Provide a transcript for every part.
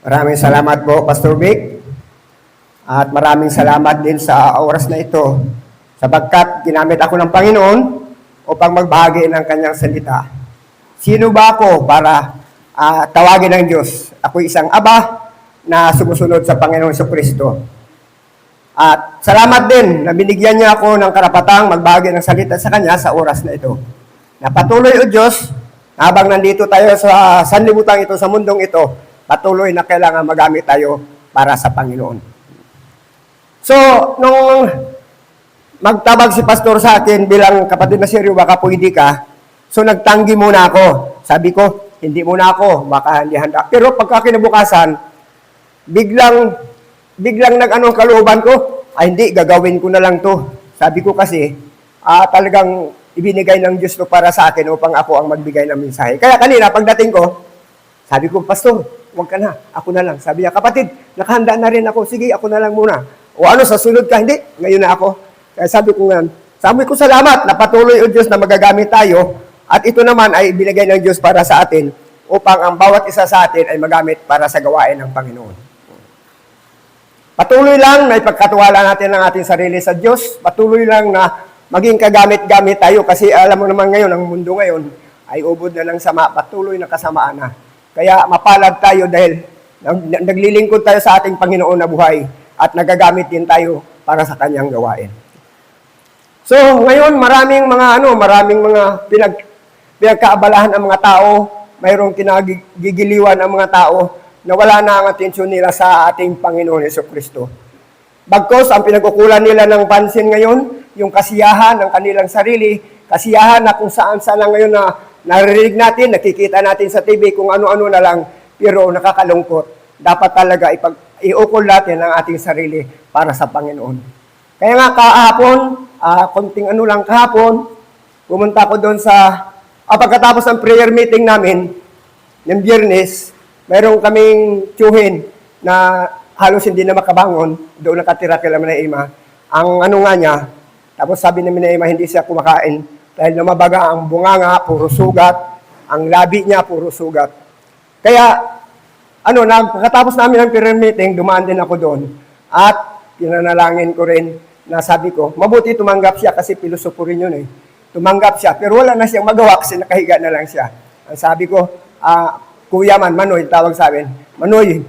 Maraming salamat po, Pastor Vic. At maraming salamat din sa oras na ito sapagkat ginamit ako ng Panginoon upang magbahagi ng kanyang salita. Sino ba ako para tawagin ng Diyos? Ako isang aba na sumusunod sa Panginoon Jesucristo. At salamat din na binigyan niya ako ng karapatang magbahagi ng salita sa kanya sa oras na ito. Napatuloy o Diyos, habang nandito tayo sa sanlibutan ito, sa mundong ito, patuloy na kailangan magamit tayo para sa Panginoon. So, nung magtabag si pastor sa akin bilang kapatid na seryo, baka pwede ka, so nagtanggi muna ako. Sabi ko, hindi muna ako, baka hindi handa. Pero pagka kinabukasan, biglang nag-anong kalooban ko, ay hindi, gagawin ko na lang to. Sabi ko kasi, talagang ibinigay ng Diyos to para sa akin upang ako ang magbigay ng mensahe. Kaya kanina, pagdating ko, sabi ko, Pastor, huwag ka na, ako na lang. Sabi niya, kapatid, nakahanda na rin ako, sige, ako na lang muna. O ano, sa sunod ka, hindi, ngayon na ako. Kaya sabi ko salamat, napatuloy o Diyos na magagamit tayo, at ito naman ay binigay ng Diyos para sa atin, upang ang bawat isa sa atin ay magamit para sa gawain ng Panginoon. Patuloy lang na ipagkatiwala natin ang ating sarili sa Diyos, patuloy lang na maging kagamit-gamit tayo kasi alam mo naman ngayon, ang mundo ngayon ay ubod na ng sama, patuloy na kasamaan na. Kaya mapalad tayo dahil naglilingkod tayo sa ating Panginoon na buhay at nagagamit din tayo para sa kanyang gawain. So, ngayon maraming mga pinagkaabalahan ang mga tao, mayroong kinagigiliwan ang mga tao na wala na ang atensyon nila sa ating Panginoon Jesucristo. Bagkos, ang pinagkukulan nila ng pansin ngayon, yung kasiyahan ng kanilang sarili, kasiyahan na kung saan-saan lang ngayon na naririnig natin, nakikita natin sa TV kung ano-ano na lang, pero nakakalungkot. Dapat talaga iukol natin ang ating sarili para sa Panginoon. Kaya nga kahapon, konting kahapon, pumunta ko doon pagkatapos ng prayer meeting namin, ng Biyernes, mayroon kaming tiyuhin na halos hindi na makabangon, doon nakatira kay Ima. Ang nga niya, tapos sabi ni Ima, hindi siya kumakain dahil namabaga ang bunganga, puro sugat, ang labi niya, puro sugat. Kaya, pagkatapos namin ng prayer meeting, dumaan din ako doon. At pinanalangin ko rin na sabi ko, mabuti tumanggap siya kasi pilosopo rin yun eh. Tumanggap siya, pero wala na siyang magawa kasi nakahiga na lang siya. Ang sabi ko, Kuya Manoy, tawag sa amin, Manoy,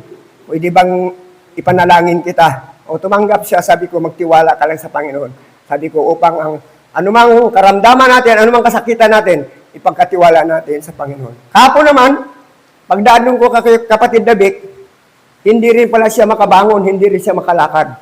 pwede bang ipanalangin kita? O tumanggap siya, sabi ko, magtiwala ka lang sa Panginoon. Sabi ko, upang ang anumang karamdaman natin, anumang kasakitan natin, ipagkatiwala natin sa Panginoon. Kahapon naman, pagdaan ko kay kapatid David, hindi rin pala siya makabangon, hindi rin siya makalakad.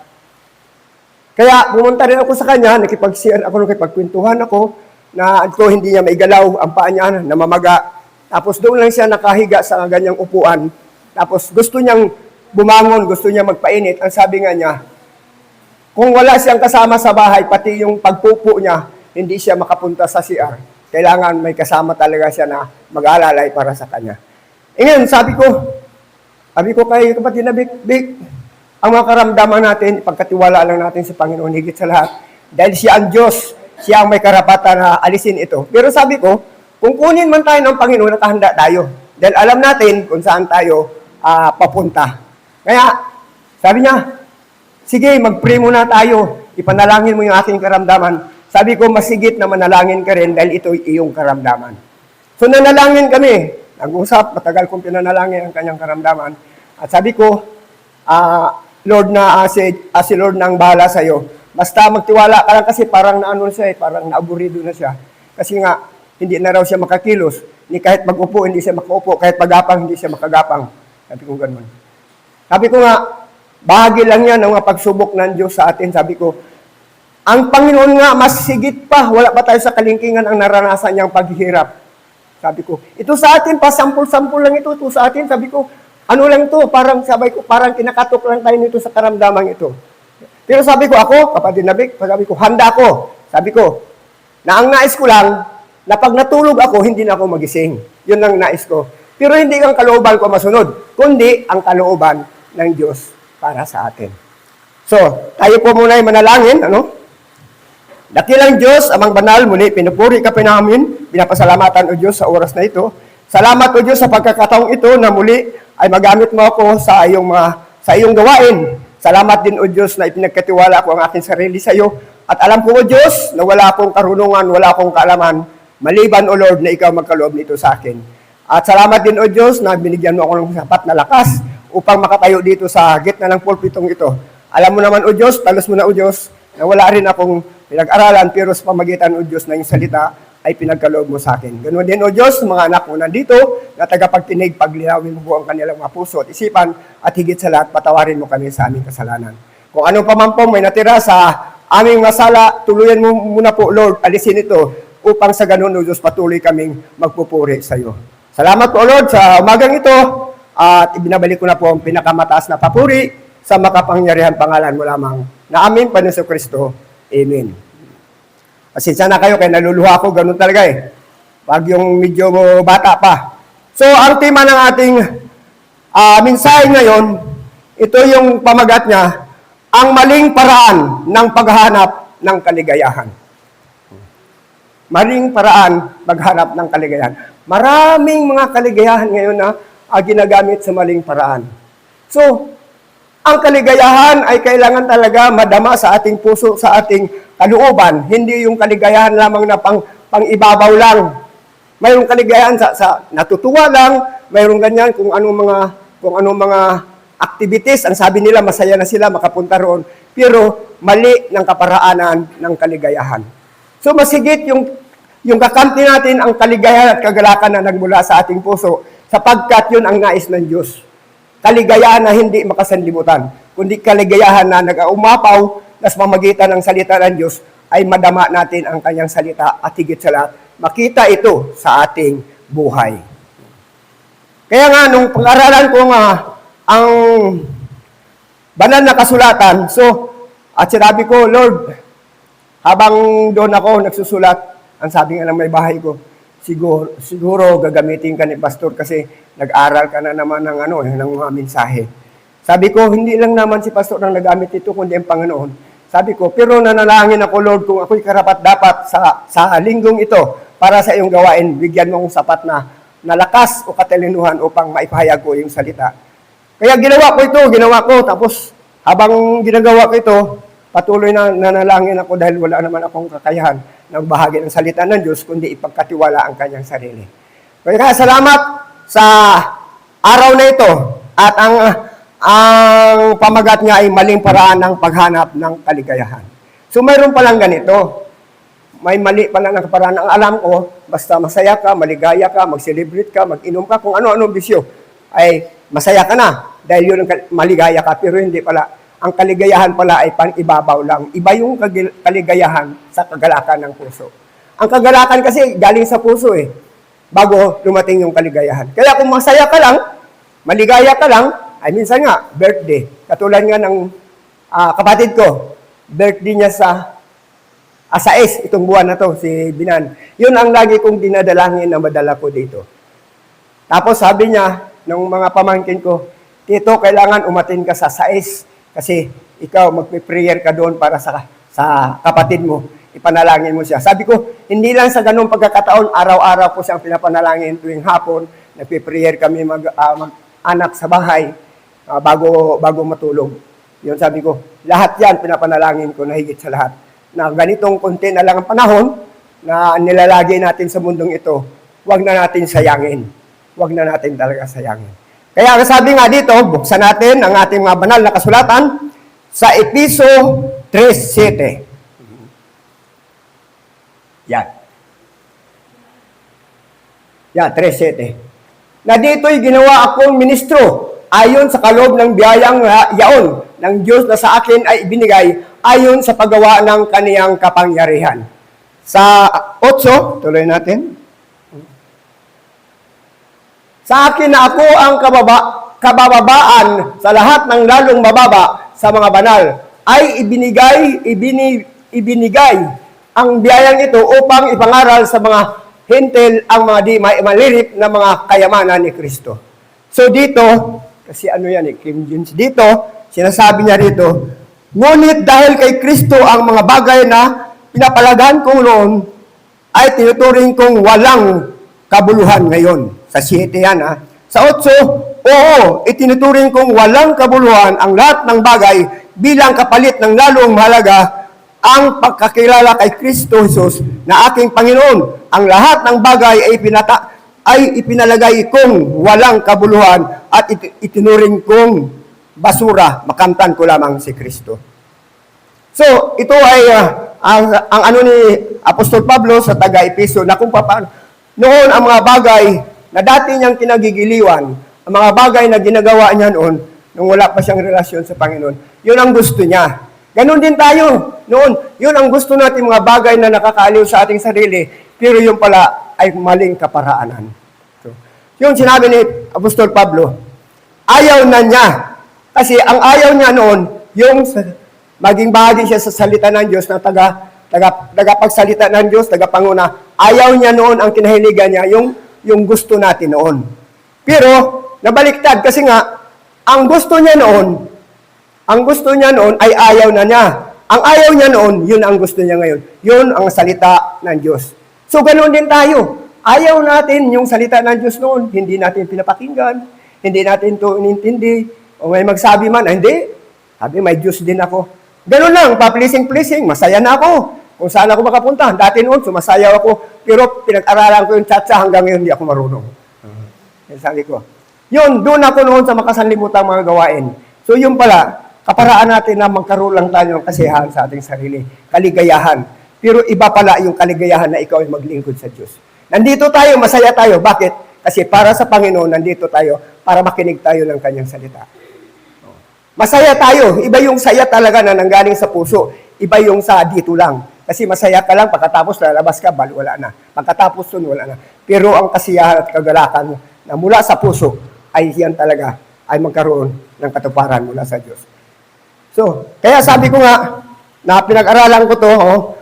Kaya pumunta rin ako sa kanya, nakipag-share ako, nakipagkwentuhan ako, na ito hindi niya maigalaw, ang paa niya namamaga. Tapos doon lang siya nakahiga sa ganyang upuan. Tapos gusto niyang bumangon, gusto niya magpainit. Ang sabi nga niya, kung wala siyang kasama sa bahay, pati yung pagpupo niya, hindi siya makapunta sa CR. Kailangan may kasama talaga siya na mag-aalalay para sa kanya. Ngayon, sabi ko kay kapatid na Vic, ang mga karamdaman natin, pagkatiwala lang natin sa Panginoon, higit sa lahat. Dahil siya ang Diyos, siya ang may karapatan na alisin ito. Pero sabi ko, kung kunin man tayo ng Panginoon, nakahanda tayo. Dahil alam natin kung saan tayo papunta. Kaya, sabi niya, sige, mag-pray muna tayo. Ipanalangin mo yung ating karamdaman. Sabi ko, masigit na manalangin ka rin dahil ito iyong karamdaman. So, nanalangin kami. Nag-usap, matagal kong pinanalangin ang kanyang karamdaman. At sabi ko, Lord na si Lord nang bahala sa'yo. Basta magtiwala ka lang kasi parang parang naaburido na siya. Kasi nga, hindi na raw siya makakilos. Ni kahit mag-upo, hindi siya makaupo. Kahit pagapang, hindi siya makagapang. Sabi ko ganun. Sabi ko nga, bahagi lang yan ng mga pagsubok ng Diyos sa atin. Sabi ko, ang Panginoon nga, mas sigit pa. Wala pa tayo sa kalingkingan ang naranasan niyang paghihirap. Sabi ko, ito sa atin, pasampul-sampul lang ito sa atin. Sabi ko, ano lang to? Parang kinakatok lang tayo nito sa karamdaman ito. Pero sabi ko, ako, kapatid na Vic, sabi ko, handa ako. Sabi ko, na ang nais ko lang, na pag natulog ako, hindi na ako magising. Yun ang nais ko. Pero hindi ang kalooban ko masunod, kundi ang kalooban ng Diyos para sa atin. So, tayo po muna ay manalangin, Dakilang Diyos, amang banal, muli pinupuri ka namin, pinapasalamatan o Diyos sa oras na ito, Salamat o Diyos sa pagkakataong ito na muli ay magamit mo ako sa iyong gawain. Salamat din o Diyos na ipinagkatiwala ko ang aking sarili sa iyo. At alam ko o Diyos na wala akong karunungan, wala akong kaalaman, maliban o Lord na ikaw magkaloob nito sa akin. At salamat din o Diyos na binigyan mo ako ng sapat na lakas upang makatayo dito sa gitna ng pulpitong ito. Alam mo naman o Diyos, talos mo na o Diyos, na wala rin akong pinag-aralan, pero sa pamagitan o Diyos na yung salita ay pinagkaloob mo sa akin. Ganun din o Diyos, mga anak mo nandito, na tagapagtinig, paglinawin mo po ang kanilang mga puso at isipan, at higit sa lahat, patawarin mo kami sa aming kasalanan. Kung anong pa man po may natira sa aming masala, tuluyan mo muna po, Lord, alisin ito, upang sa ganun o Diyos, patuloy kaming magpupuri sa iyo. Salamat po, Lord, sa umagang ito, at ibinabalik ko na po ang pinakamataas na papuri sa makapangyarihan pangalan mo lamang na aming Panginoon Kristo. Amen. Pasensya na kayo, kaya naluluha ako, ganun talaga eh. Pag yung medyo bata pa. So, ang tema ng ating mensahe ngayon, ito yung pamagat niya, ang maling paraan ng paghahanap ng kaligayahan. Maling paraan maghanap ng kaligayahan. Maraming mga kaligayahan ngayon na ginagamit sa maling paraan. So, ang kaligayahan ay kailangan talaga madama sa ating puso, sa ating kalooban. Hindi yung kaligayahan lamang na pang-ibabaw lang. Mayroong kaligayahan sa natutuwa lang, mayroong ganyan kung anong mga activities, ang sabi nila masaya na sila makapunta roon, pero mali ng kaparaanan ng kaligayahan. So masigit yung kakamti natin ang kaligayahan at kagalakan na nagmula sa ating puso, sapagkat yun ang nais ng Diyos. Kaligayahan na hindi makasanlibutan, kundi kaligayahan na nag-aumapaw na sa pamamagitan ng salita ng Diyos ay madama natin ang kanyang salita at higit sa lahat, makita ito sa ating buhay. Kaya nga, nung pag-aralan ko nga ang banal na kasulatan, at sinabi ko, Lord, habang doon ako nagsusulat, ang sabi nga ng may bahay ko, siguro gagamitin ka ni Pastor kasi nag-aral ka na naman ng mga mensahe. Sabi ko, hindi lang naman si Pastor ang nagamit ito, kundi ang Panginoon. Sabi ko, pero nanalangin ako, Lord, kung ako'y karapat-dapat sa linggong ito para sa iyong gawain, bigyan mo akong sapat na lakas o katalinuhan upang maipahayag ko yung salita. Kaya ginawa ko, tapos habang ginagawa ko ito, patuloy na nanalangin ako dahil wala naman akong kakayahan ng bahagi ng salita ng Diyos, kundi ipagkatiwala ang kanyang sarili. Kaya salamat sa araw na ito at ang pamagat niya ay maling paraan ng paghanap ng kaligayahan. So mayroon palang ganito. May mali pala ng paraan. Ang alam ko, basta masaya ka, maligaya ka, mag-celebrate ka, mag-inom ka, kung ano-ano bisyo, ay masaya ka na dahil yun ang maligaya ka, pero hindi pala. Ang kaligayahan pala ay pang-ibabaw lang. Iba yung kaligayahan sa kagalakan ng puso. Ang kagalakan kasi galing sa puso bago dumating yung kaligayahan. Kaya kung masaya ka lang, maligaya ka lang, ay minsan nga, birthday. Katulad nga ng kapatid ko, birthday niya sa 6 itong buwan na to, si Binan. Yun ang lagi kong dinadalangin na madala ko dito. Tapos sabi niya, ng mga pamangkin ko, Tito, kailangan umatin ka sa 6 kasi ikaw magpe-prayer ka doon para sa kapatid mo. Ipanalangin mo siya. Sabi ko, hindi lang sa ganung pagkakataon, araw-araw ko siyang pinapanalangin tuwing hapon. Nagpe-prayer kami mag-anak sa bahay bago matulog. Yun sabi ko, lahat yan pinapanalangin ko na higit sa lahat. Na ganitong konti na lang ang panahon na nilalagay natin sa mundong ito, huwag na natin sayangin. Huwag na natin talaga sayangin. Kaya sabi nga dito, buksan natin ang ating mga banal na kasulatan sa Episo 3:7. Yan. Yan, 3:7. Na dito'y ginawa akong ministro ayon sa kaloob ng biyayang yaon ng Diyos na sa akin ay ibinigay ayon sa paggawa ng kaniyang kapangyarihan. Sa 8, tuloy natin. Sa akin na ako ang kabababaan sa lahat ng lalong mababa sa mga banal, ay ibinigay ang biyayang ito upang ipangaral sa mga hintil ang mga di malirip na mga kayamanan ni Kristo. So dito, kasi King James dito, sinasabi niya rito, ngunit dahil kay Kristo ang mga bagay na pinapalagahan ko noon ay tinuturing kong walang kabuluhan ngayon. Sa 7 yan, ha? Sa 8, oo, itinuturing kong walang kabuluhan ang lahat ng bagay bilang kapalit ng lalong mahalaga ang pagkakilala kay Kristo Jesus na aking Panginoon. Ang lahat ng bagay ay ipinalagay kong walang kabuluhan at itinuring kong basura, makamtan ko lamang si Kristo. So, ito ay ang ano ni Apostol Pablo sa taga-Epeso na kung paano noon ang mga bagay na dati niyang kinagigiliwan, ang mga bagay na ginagawa niya noon, nung wala pa siyang relasyon sa Panginoon, yun ang gusto niya. Ganon din tayo noon. Yun ang gusto natin, mga bagay na nakakaaliw sa ating sarili, pero yun pala ay maling kaparaanan. So, yung sinabi ni Apostol Pablo, ayaw na niya. Kasi ang ayaw niya noon, yung maging bahagi siya sa salita ng Diyos na tagapagsalita ng Diyos, tagapanguna. Ayaw niya noon, ang kinahiligan niya, yung gusto natin noon. Pero, nabaliktad kasi nga, ang gusto niya noon ay ayaw na niya. Ang ayaw niya noon, yun ang gusto niya ngayon. Yun ang salita ng Diyos. So, ganoon din tayo. Ayaw natin yung salita ng Diyos noon. Hindi natin pinapakinggan. Hindi natin ito inintindi. O may magsabi man, hindi. Sabi, may Diyos din ako. Ganoon lang, pa-pleasing-pleasing. Masaya na ako. Kung saan ako makapunta. Dati noon, sumasayaw ako. Pero pinag-aralan ko yung chatsa hanggang ngayon, hindi ako marunong. Sabi ko, yun, doon ako noon sa makasanlimutang mga gawain. So yun pala, kaparaan natin na magkaroon lang tayo ng kasiyahan sa ating sarili. Kaligayahan. Pero iba pala yung kaligayahan na ikaw ay maglingkod sa Diyos. Nandito tayo, masaya tayo. Bakit? Kasi para sa Panginoon, nandito tayo para makinig tayo ng Kanyang salita. Masaya tayo. Iba yung saya talaga na nanggaling sa puso. Iba yung sa dito lang. Kasi masaya ka lang, pagkatapos lalabas ka, wala na. Pagkatapos nun, wala na. Pero ang kasiyahan at kagalakan na mula sa puso, ay yan talaga ay magkaroon ng katuparan mula sa Diyos. So, kaya sabi ko nga, na pinag-aralan ko to,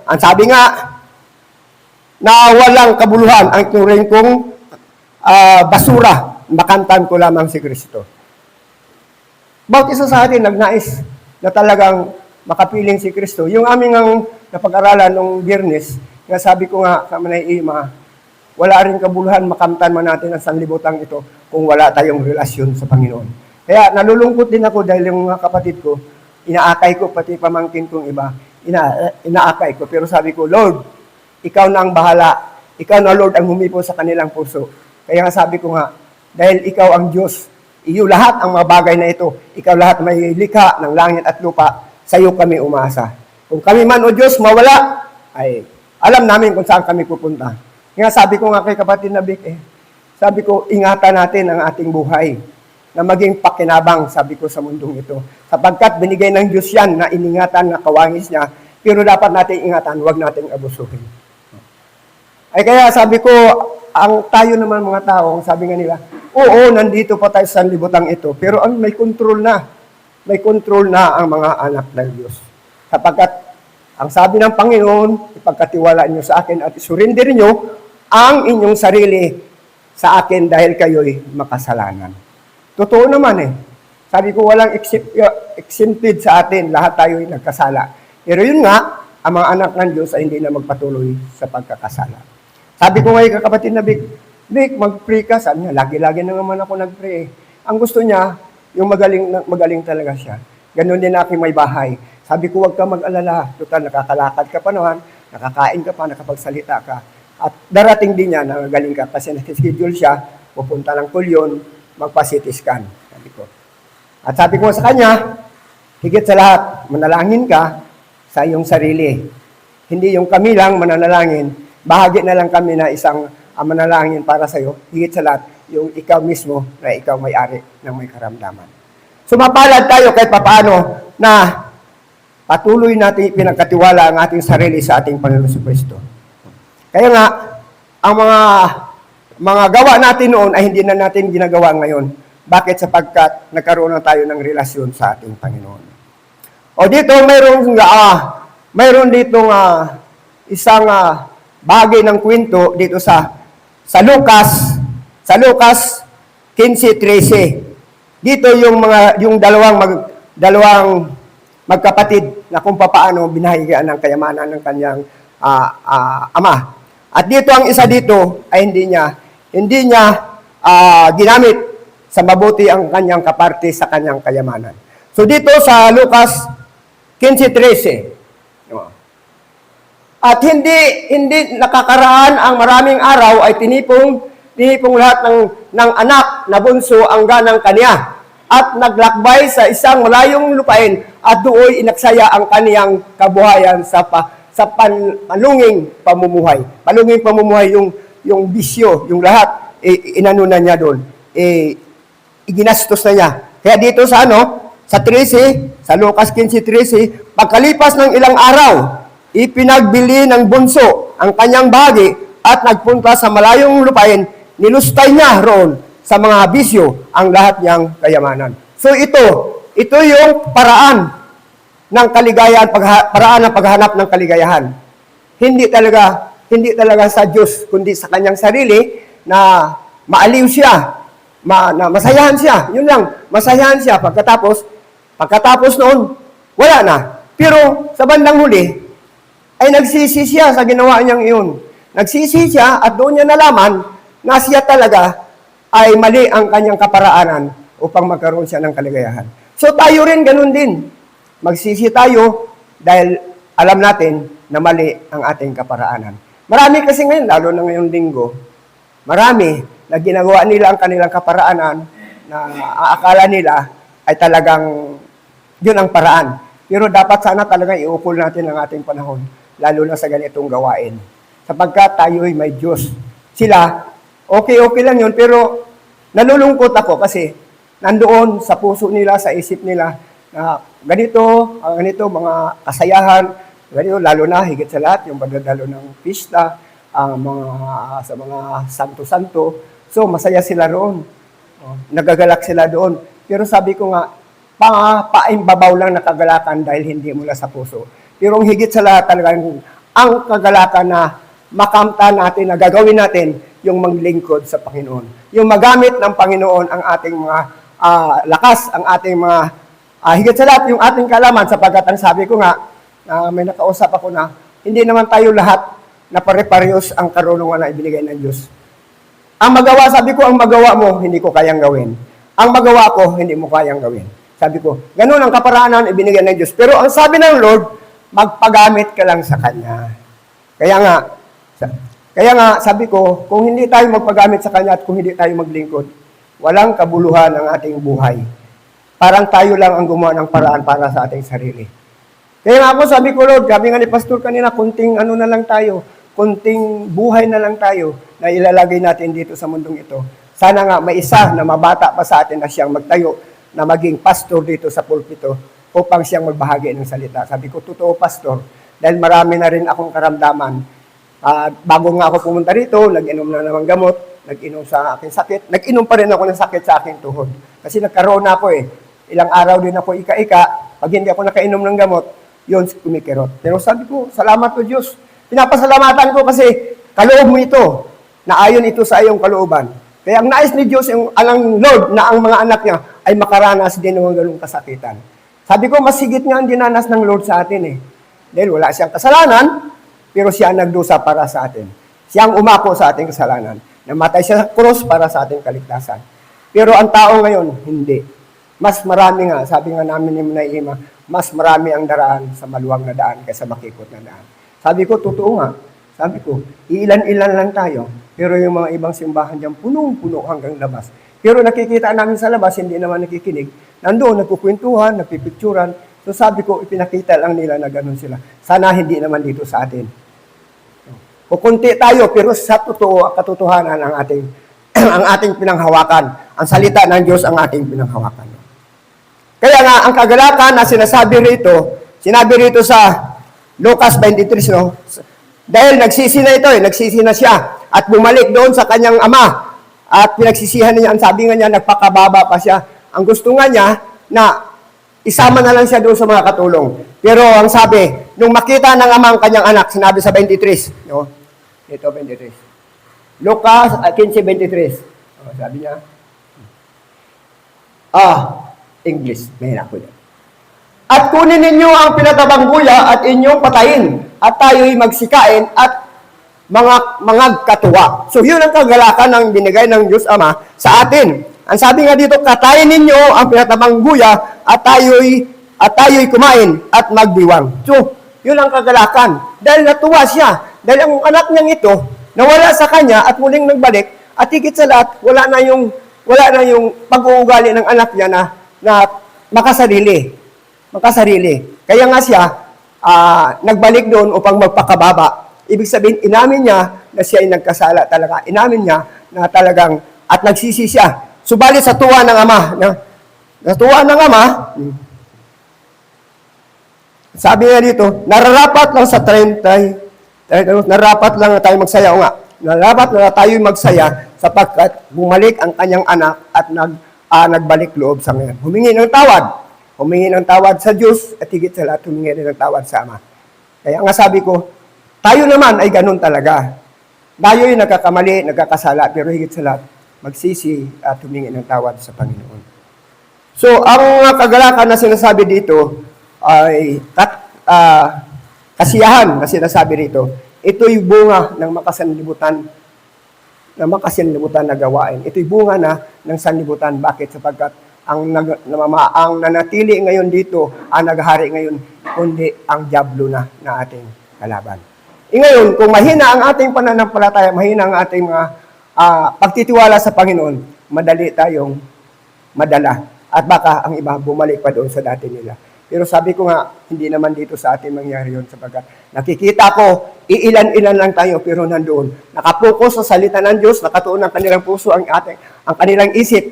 ang sabi nga, na walang kabuluhan ang turing kong basura, makamtan ko lamang si Kristo. Bawat isa sa atin nagnais na talagang makapiling si Kristo. Yung aming ang napag-aralan nung Biyernes, nga sabi ko nga sa Manay Ima, wala rin kabuluhan makamtan man natin ang sanlibutan ito kung wala tayong relasyon sa Panginoon. Kaya nalulungkot din ako dahil yung mga kapatid ko, inaakay ko, pati pamangkin kong iba, inaakay ko. Pero sabi ko, Lord, ikaw na ang bahala. Ikaw na, Lord, ang humipo sa kanilang puso. Kaya nga sabi ko nga, dahil ikaw ang Diyos, iyo lahat ang mga bagay na ito, ikaw lahat may likha ng langit at lupa, sa iyo kami umasa. Kung kami man, O Diyos, mawala, ay alam namin kung saan kami pupunta. Nga sabi ko nga kay kapatid na Vic, sabi ko, ingatan natin ang ating buhay na maging pakinabang, sabi ko, sa mundong ito. Sapagkat binigay ng Diyos yan na iningatan na kawangis niya, pero dapat natin ingatan, huwag nating abusuhin. Ay kaya sabi ko, ang tayo naman mga tao, sabi nga nila, oo, nandito pa tayo sa sanlibutan ito, pero may control na. May control na ang mga anak ng Diyos. Sapagkat ang sabi ng Panginoon, ipagkatiwala niyo sa akin at isurrender niyo ang inyong sarili sa akin dahil kayo'y makasalanan. Totoo naman Sabi ko, walang exempted sa atin, lahat tayo'y nagkasala. Pero yun nga, ang mga anak ng Diyos ay hindi na magpatuloy sa pagkakasala. Sabi ko ngayon kapatid na Vic, mag-pray ka. Sabi niya, lagi-lagi na naman ako nag-pray. Ang gusto niya, yung magaling talaga siya. Ganon din aking may bahay. Sabi ko, huwag ka mag-alala. Total, nakakalakad ka pa naman, nakakain ka pa, nakapagsalita ka. At darating din niya, nangagaling ka. Kasi nag-schedule siya, pupunta ng kulyon, magpa-CT scan. Sabi ko. At sabi ko sa kanya, higit sa lahat, manalangin ka sa iyong sarili. Hindi yung kami lang mananalangin, bahagi na lang kami na isang manalangin para sa iyo. Higit sa lahat, yung ikaw mismo na ikaw may-ari ng may karamdaman. Sumapalad tayo kahit papaano na patuloy natin pinagkatiwala ang ating sarili sa ating Panginoon sa Kristo. Kaya nga, ang mga gawa natin noon ay hindi na natin ginagawa ngayon. Bakit? Sapagkat nagkaroon na tayo ng relasyon sa ating Panginoon. O dito, mayroon ditong isang bagay ng kwento dito sa Lucas 15:13. Dito yung dalawang magkapatid na kung paano binahigaan ng kayamanan ng kanyang ama. At dito ang isa dito ay hindi niya Hindi niya ginamit sa mabuti ang kanyang kaparte sa kanyang kayamanan. So dito sa Lucas 15:13, at hindi nakakaraan ang maraming araw ay tinipong lahat ng anak na bunso ang ganang kaniya at naglakbay sa isang malayong lupain at dooy inaksaya ang kaniyang kabuhayan sa palunging pamumuhay. Palunging pamumuhay yung bisyo, yung lahat inano na niya doon. Iginastos na niya. Kaya dito sa sa 13, sa Lucas 15:13, pagkalipas ng ilang araw, ipinagbili ng bunso ang kanyang bahagi at nagpunta sa malayong lupain, nilustay niya roon sa mga bisyo ang lahat niyang kayamanan. So ito yung paraan ng kaligayahan, paraan ng paghanap ng kaligayahan. Hindi talaga sa Diyos, kundi sa kanyang sarili na maaliw siya, na masayahan siya. Yun lang, masayahan siya. Pagkatapos noon, wala na. Pero sa bandang huli, ay nagsisi siya sa ginawa niyang iyon. Nagsisi siya at doon niya nalaman na siya talaga ay mali ang kanyang kaparaanan upang magkaroon siya ng kaligayahan. So tayo rin ganun din. Magsisi tayo dahil alam natin na mali ang ating kaparaanan. Marami kasi ngayon, lalo na ngayong linggo, marami na ginagawa nila ang kanilang kaparaanan na aakala nila ay talagang yun ang paraan. Pero dapat sana talaga iukol natin ang ating panahon, lalo na sa ganitong gawain. Sapagkat tayo'y may Diyos. Sila, okay lang yun, pero nalulungkot ako kasi nandoon sa puso nila, sa isip nila, na ganito, mga kasayahan, ganito, lalo na, higit sa lahat, yung pagdadalo ng pista, sa mga santo-santo. So, masaya sila roon. Nagagalak sila doon. Pero sabi ko nga, paimbabaw lang na kagalakan dahil hindi mula sa puso. Pero ang higit sa lahat talagang ang kagalakan na makamta natin, na gagawin natin, yung maglingkod sa Panginoon. Yung magamit ng Panginoon ang ating mga lakas, ang ating mga, higit sa lahat, yung ating kaalaman, sapagkat ang sabi ko nga, may nakausap ako na, hindi naman tayo lahat na pare-parehos ang karunungan na ibinigay ng Diyos. Ang magawa, sabi ko, ang magawa mo, hindi ko kayang gawin. Ang magawa ko, hindi mo kayang gawin. Sabi ko, ganun ang kaparaanan ibinigay ng Diyos. Pero ang sabi ng Lord, magpagamit ka lang sa Kanya. Kaya nga, sabi ko, kung hindi tayo magpagamit sa Kanya at kung hindi tayo maglingkod, walang kabuluhan ang ating buhay. Parang tayo lang ang gumawa ng paraan para sa ating sarili. Kaya nga ako, sabi ko, Lord, sabi nga ni Pastor kanina, kunting na lang tayo, kunting buhay na lang tayo na ilalagay natin dito sa mundong ito. Sana nga may isa na mabata pa sa atin na siyang magtayo, na maging pastor dito sa pulpito upang siyang magbahagi ng salita. Sabi ko, totoo, Pastor, dahil marami na rin akong karamdaman. Bago nga ako pumunta rito, nag-inom na naman gamot, nag-inom sa aking sakit, nag-inom pa rin ako ng sakit sa aking tuhod. Kasi nagkaroon na ako ilang araw din ako ika-ika, pag hindi ako nakainom ng gamot, yun, kumikirot. Pero sabi ko, salamat po Diyos. Pinapasalamatan ko kasi kaloob mo ito, na ayon ito sa iyong kalooban. Kaya ang nais ni Diyos, ang Lord, na ang mga anak niya ay makaranas din ng ganung kasakitan. Sabi ko, mas higit nga ang dinanas ng Lord sa atin Dahil wala siyang kasalanan, pero siya ang nagdusa para sa atin. Siya ang umako sa ating kasalanan. Namatay siya sa krus para sa ating kaligtasan. Pero ang tao ngayon, hindi. Mas marami nga, sabi nga namin ni Manay Ima, mas marami ang daraan sa maluwang na daan kaysa makikot na daan. Sabi ko, totoo nga. Sabi ko, ilan-ilan lang tayo. Pero yung mga ibang simbahan dyan, punong-puno hanggang labas. Pero nakikita namin sa labas, hindi naman nakikinig. Nandoon, nagkukwentuhan, nagpipicturan. So sabi ko, ipinakita lang nila na ganun sila. Sana hindi naman dito sa atin. Kukunti tayo, pero sa totoo, katotohanan ang ating, ang ating pinanghawakan. Ang salita ng Diyos ang ating pinanghawakan. Kaya nga, ang kagalakan na sinabi rito sa Lucas 23, no? Dahil nagsisi na ito, nagsisi na siya at bumalik doon sa kanyang ama at pinagsisihan niya, ang sabi nga niya, nagpakababa pa siya. Ang gusto nga niya na isama na lang siya doon sa mga katulong. Pero ang sabi, nung makita ng ama ang kanyang anak, sinabi sa 23, no? Ito 23. Lucas 15:23. Sabi niya, English, may ako yan. At kunin ninyo ang pinatabang buya at inyong patayin, at tayo'y magsikain at mga katuwa. So yun ang kagalakan ng binigay ng Diyos Ama sa atin. Ang sabi nga dito, katayin ninyo ang pinatabang guya at tayo'y kumain at magdiwang. So, yun ang kagalakan. Dahil natuwa siya. Dahil ang anak niyang ito, nawala sa kanya at muling nagbalik, at higit sa lahat, wala na yung pag-uugali ng anak niya na makasarili. Kaya nga siya, nagbalik doon upang magpakababa. Ibig sabihin, inamin niya na siya ay nagkasala talaga. Inamin niya na talagang, at nagsisi siya. Subalit sa tuwa ng ama, sabi nga dito, nararapat lang sa 30, nararapat lang na tayo magsaya. O nga, nararapat na tayo magsaya sapagkat bumalik ang kanyang anak at nagbalik loob sa ngayon. Humingi ng tawad sa Diyos at higit sa lahat, humingi rin ng tawad sa Ama. Kaya nga sabi ko, tayo naman ay ganun talaga. Tayo'y nagkakamali, nagkakasala, pero higit sa lahat, magsisi at humingi ng tawad sa Panginoon. So, ang kagalakan na sinasabi dito ay kasiyahan na sinasabi rito. Ito'y bunga ng makasanlibutan na gawain. Ito'y bunga na ng sanlibutan. Bakit? Sapagkat ang nanatili ngayon dito, ang naghari ngayon, kundi ang diablo na ating kalaban. Ngayon, kung mahina ang ating pananampalataya, mahina ang ating pagtitiwala sa Panginoon, madali tayong madala. At baka ang iba bumalik pa doon sa dati nila. Pero sabi ko nga, hindi naman dito sa atin mangyari yun sapagkat nakikita ko, iilan-ilan lang tayo pero nandoon. Nakapokus sa salita ng Diyos, nakatuon ang kanilang puso, ang kanilang isip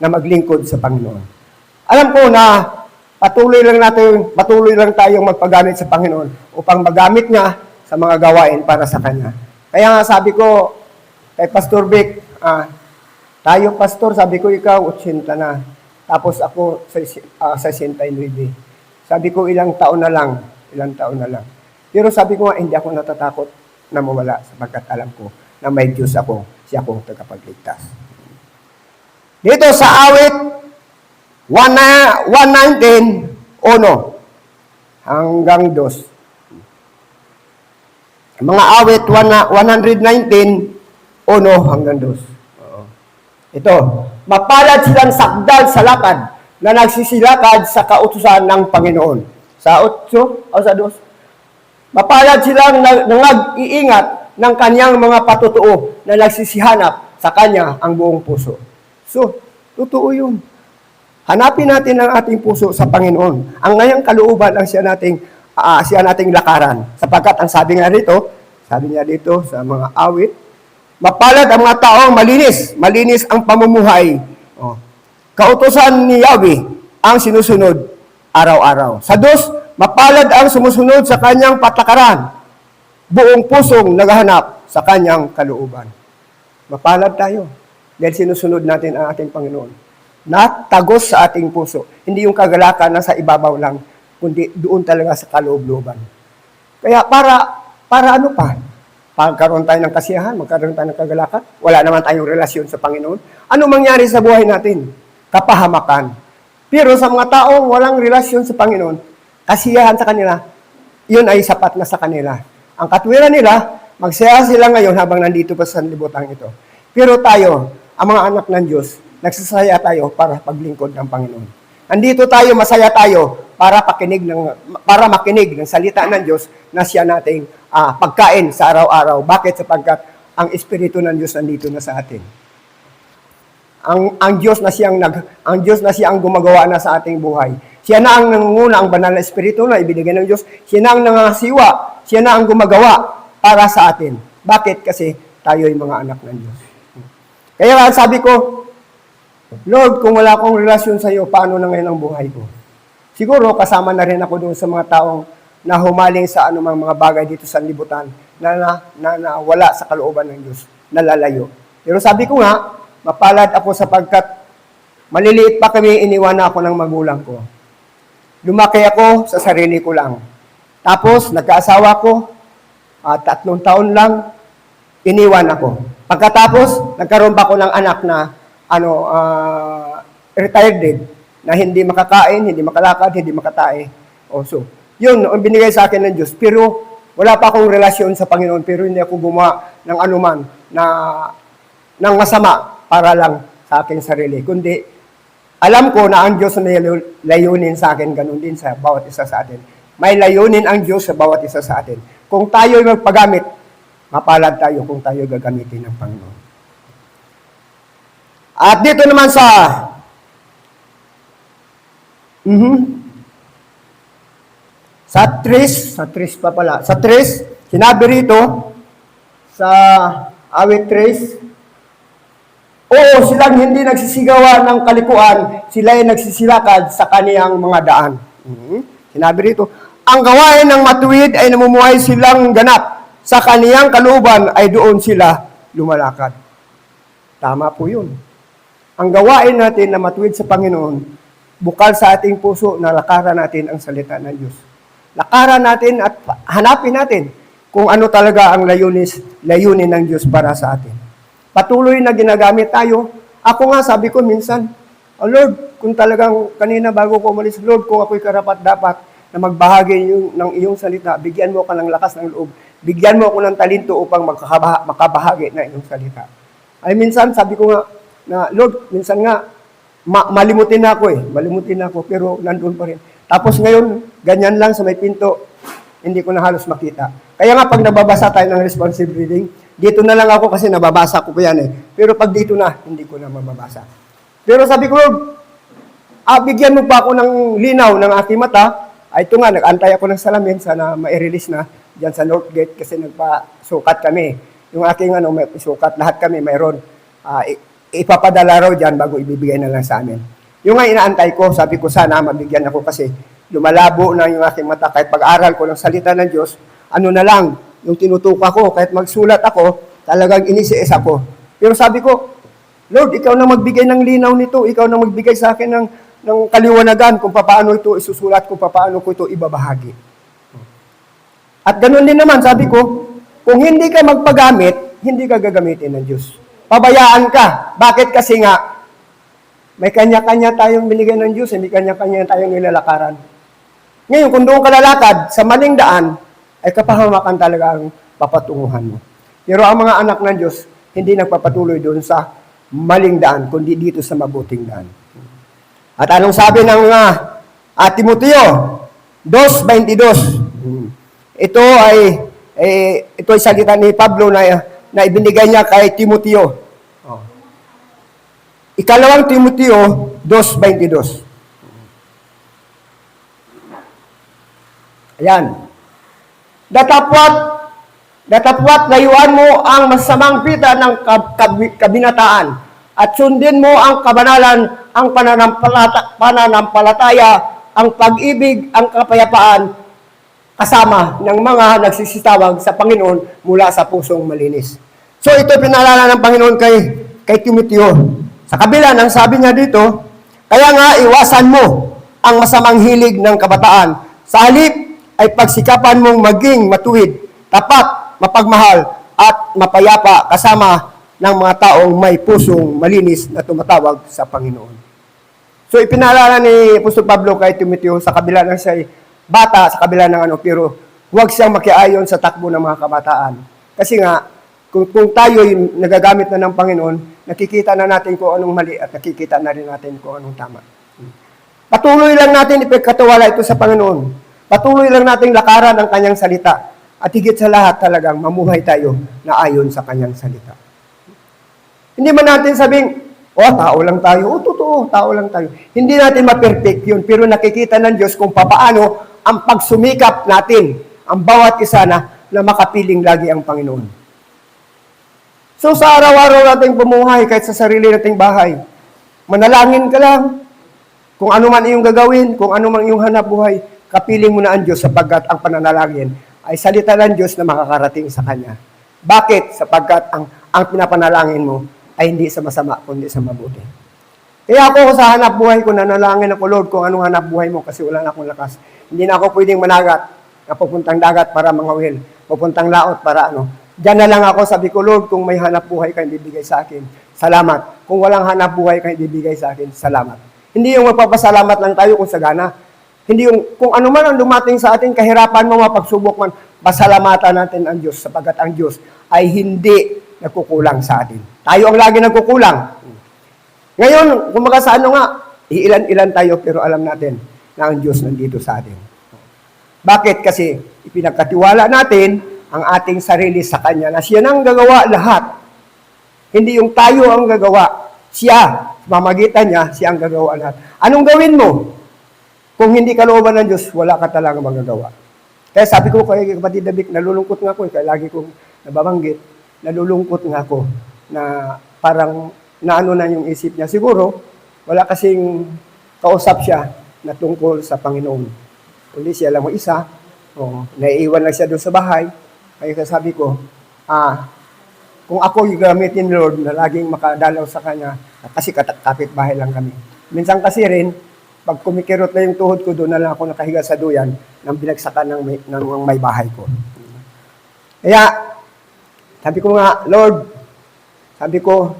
na maglingkod sa Panginoon. Alam ko na patuloy lang tayong magpagamit sa Panginoon upang magamit niya sa mga gawain para sa Kanya. Kaya nga sabi ko kay Pastor Vic, tayo pastor, sabi ko ikaw, 80 na. Tapos ako sa 69. Sabi ko ilang taon na lang. Pero sabi ko nga, hindi ako natatakot na mawala sapagkat alam ko na may Diyos ako, siya akong tagapagligtas. Dito sa awit 119, 1 hanggang 2. Mga awit 119, 1 hanggang 2. Ito, mapalad silang sakdal sa lakad na nagsisilakad sa kautusan ng Panginoon. Sa 8 o sa 2? Mapalad silang nag-iingat ng kanyang mga patutuo na nagsisihanap sa kanya ang buong puso. So, totoo yun. Hanapin natin ang ating puso sa Panginoon. Ang ngayang kalooban ang siya nating lakaran. Sapagkat ang sabi niya dito sa mga awit, mapalad ang mga taong malinis ang pamumuhay. Kautusan ni Yahweh ang sinusunod araw-araw. Sa 2, mapalad ang sumusunod sa kanyang patakaran, buong pusong naghahanap sa kanyang kalooban. Mapalad tayo dahil sinusunod natin ang ating Panginoon. Natagos sa ating puso. Hindi yung kagalakan na sa ibabaw lang, kundi doon talaga sa kaloob-looban. Kaya para ano pa? Pagkaroon tayo ng kasiyahan, magkaroon tayo ng kagalakan, wala naman tayong relasyon sa Panginoon. Ano mangyari sa buhay natin? Kapahamakan. Pero sa mga taong walang relasyon sa Panginoon, kasiyahan sa kanila, yun ay sapat na sa kanila. Ang katwiran nila, magsaya sila ngayon habang nandito pa sa libutan ito. Pero tayo, ang mga anak ng Diyos, nagsasaya tayo para paglingkod ng Panginoon. Andito tayo, masaya tayo para makinig ng salita ng Diyos na siya nating pagkain sa araw-araw. Bakit? Sapagkat ang Espiritu ng Diyos nandito na sa atin. Ang Diyos na siyang gumagawa na sa ating buhay. Siya na ang nangunguna, ang banal na Espiritu na ibinigay ng Diyos. Siya na ang nangasiwa. Siya na ang gumagawa para sa atin. Bakit? Kasi tayo ay mga anak ng Diyos. Kaya sabi ko, Lord, kung wala akong relasyon sa iyo, paano na ngayon ang buhay ko? Siguro, kasama na rin ako doon sa mga taong na humaling sa anumang mga bagay dito sa libutan na wala sa kalooban ng Diyos, nalalayo. Pero sabi ko nga, mapalad ako sapagkat maliliit pa kami, iniwan na ako ng magulang ko. Lumaki ako sa sarili ko lang. Tapos, nagkaasawa ko, 3 taon lang, iniwan ako. Pagkatapos, nagkaroon pa ako ng anak na retired din, na hindi makakain, hindi makalakad, hindi makatae. So, yun, ang binigay sa akin ng Diyos. Pero, Wala pa akong relasyon sa Panginoon, pero hindi ako gumawa ng anuman na ng masama para lang sa aking sarili. Kundi, alam ko na ang Diyos may layunin sa akin, ganun din sa bawat isa sa atin. May layunin ang Diyos sa bawat isa sa atin. Kung tayo'y magpagamit, mapalad tayo kung tayo gagamitin ng Panginoon. At dito naman sa sa 3, sinabi rito sa awit 3, oo, silang hindi nagsisigawan ng kalikuan, sila ay nagsisilakad sa kaniyang mga daan. Sinabi rito, ang gawain ng matuwid ay namumuhay silang ganap, sa kaniyang kalooban ay doon sila lumalakad. Tama po yun. Ang gawain natin na matuwid sa Panginoon, bukal sa ating puso na lakaran natin ang salita ng Diyos. Lakaran natin at hanapin natin kung ano talaga ang layunin ng Diyos para sa atin. Patuloy na ginagamit tayo. Ako nga, sabi ko minsan, oh Lord, kung talagang kanina bago ko umalis, Lord, kung ako'y karapat-dapat na magbahagi ng iyong salita, bigyan mo ka ng lakas ng loob, bigyan mo ako ng talento upang makabahagi ng iyong salita. Ay minsan, sabi ko nga, na Lord, minsan nga, malimutin na ako, pero nandun pa rin. Tapos ngayon, ganyan lang sa may pinto, hindi ko na halos makita. Kaya nga, pag nababasa tayo ng responsive reading, dito na lang ako kasi nababasa ko yan eh. Pero pag dito na, hindi ko na mababasa. Pero sabi ko, bigyan mo pa ako ng linaw ng aking mata. Ay ito nga, nag-antay ako ng salamin, sana ma-release na dyan sa North Gate kasi nagpa-sukat kami. Yung aking may sukat, lahat kami mayroon. Ipapadala raw dyan bago ibibigay na lang sa amin. Yung nga inaantay ko, sabi ko sana mabigyan ako kasi lumalabo na yung aking mata. Kahit pag-aral ko ng salita ng Diyos, ano na lang, yung tinutuka ko, kahit magsulat ako, talagang inisiis ako. Pero sabi ko, Lord, ikaw na magbigay ng linaw nito, ikaw na magbigay sa akin ng kaliwanagan kung paano ito isusulat, kung paano ko ito ibabahagi. At ganoon din naman, sabi ko, kung hindi ka magpagamit, hindi ka gagamitin ng Diyos. Pabayaan ka. Bakit? Kasi nga, may kanya-kanya tayong binigay ng Diyos, may kanya-kanya tayong nilalakaran. Ngayon, kung doon ka lalakad sa maling daan, ay kapahamakan talaga ang papatunguhan mo. Pero ang mga anak ng Diyos, hindi nagpapatuloy doon sa maling daan, kundi dito sa mabuting daan. At anong sabi ng Timoteo 2:22? Ito ay salita ni Pablo na ibinigay niya kay Timoteo. Ikalawang Timoteo 2:22. Ayan. Datapwat layuan mo ang masamang pita ng kabinataan at sundin mo ang kabanalan, ang pananampalataya, ang pag-ibig, ang kapayapaan, kasama ng mga nagsisitawag sa Panginoon mula sa pusong malinis. So ito pinalala ng Panginoon kay Timoteo. Sa kabila ng sabi niya dito, kaya nga iwasan mo ang masamang hilig ng kabataan. Sa halip ay pagsikapan mong maging matuwid, tapat, mapagmahal, at mapayapa kasama ng mga taong may pusong malinis na tumatawag sa Panginoon. So ipinaalala ni Apostol Pablo kay Timoteo sa kabila ng siya'y bata, sa kabila ng pero huwag siyang makiayon sa takbo ng mga kabataan. Kasi nga, kung tayo'y nagagamit na ng Panginoon, nakikita na natin kung anong mali at nakikita na rin natin kung anong tama. Patuloy lang natin ipagkatiwala ito sa Panginoon. Patuloy lang nating lakaran ang kanyang salita. At higit sa lahat talagang mamuhay tayo na ayon sa kanyang salita. Hindi man natin sabing, tao lang tayo. Totoo, tao lang tayo. Hindi natin ma-perfect yun, pero nakikita ng Diyos kung paano ang pagsumikap natin, ang bawat isa na makapiling lagi ang Panginoon. So sa araw-araw nating bumuhay, kahit sa sarili nating bahay, manalangin ka lang. Kung ano man iyong gagawin, kung ano man iyong hanap buhay, kapiling mo na ang Diyos sapagkat ang pananalangin ay salita ng Diyos na makakarating sa Kanya. Bakit? Sapagkat ang pinapanalangin mo ay hindi sa masama, kundi sa mabuti. Kaya ako sa hanap buhay ko, nanalangin ako, Lord, kung anong hanap buhay mo kasi wala na akong lakas. Hindi na ako pwedeng managat na pupuntang dagat para mangawil, pupuntang laot para Diyan na lang ako, sabi ko, Lord, kung may hanap buhay ka ibibigay sa akin, salamat. Kung walang hanap buhay ka ibibigay sa akin, salamat. Hindi yung magpapasalamat lang tayo kung sagana. Hindi yung, kung ano man ang dumating sa atin, kahirapan mo, mapagsubok man, pasalamatan natin ang Diyos, sapagkat ang Diyos ay hindi nagkukulang sa atin. Tayo ang lagi nagkukulang. Ngayon, kumaga sa ano nga, iilan-ilan tayo, pero alam natin na ang Diyos nandito sa atin. Bakit? Kasi ipinagkatiwala natin ang ating sarili sa Kanya, na siya nang gagawa lahat. Hindi yung tayo ang gagawa. Siya, mamagitan niya, siya ang gagawa lahat. Anong gawin mo? Kung hindi ka looban ng Diyos, wala ka talaga magagawa. Kaya sabi ko kay kapatid David, nalulungkot nga ako, kaya lagi kong nababanggit, nalulungkot nga ako na parang naano na yung isip niya. Siguro, wala kasing kausap siya na tungkol sa Panginoon. Kundi siya lang mo isa, naiiwan lang siya doon sa bahay. Kaya sabi ko, kung ako yung gamitin, Lord, na laging makadalaw sa Kanya, kasi kapit bahay lang kami. Minsan kasi rin, pag kumikirot na yung tuhod ko, doon na lang ako nakahiga sa duyan ng binagsakan ng may bahay ko. Kaya, sabi ko nga, Lord, sabi ko,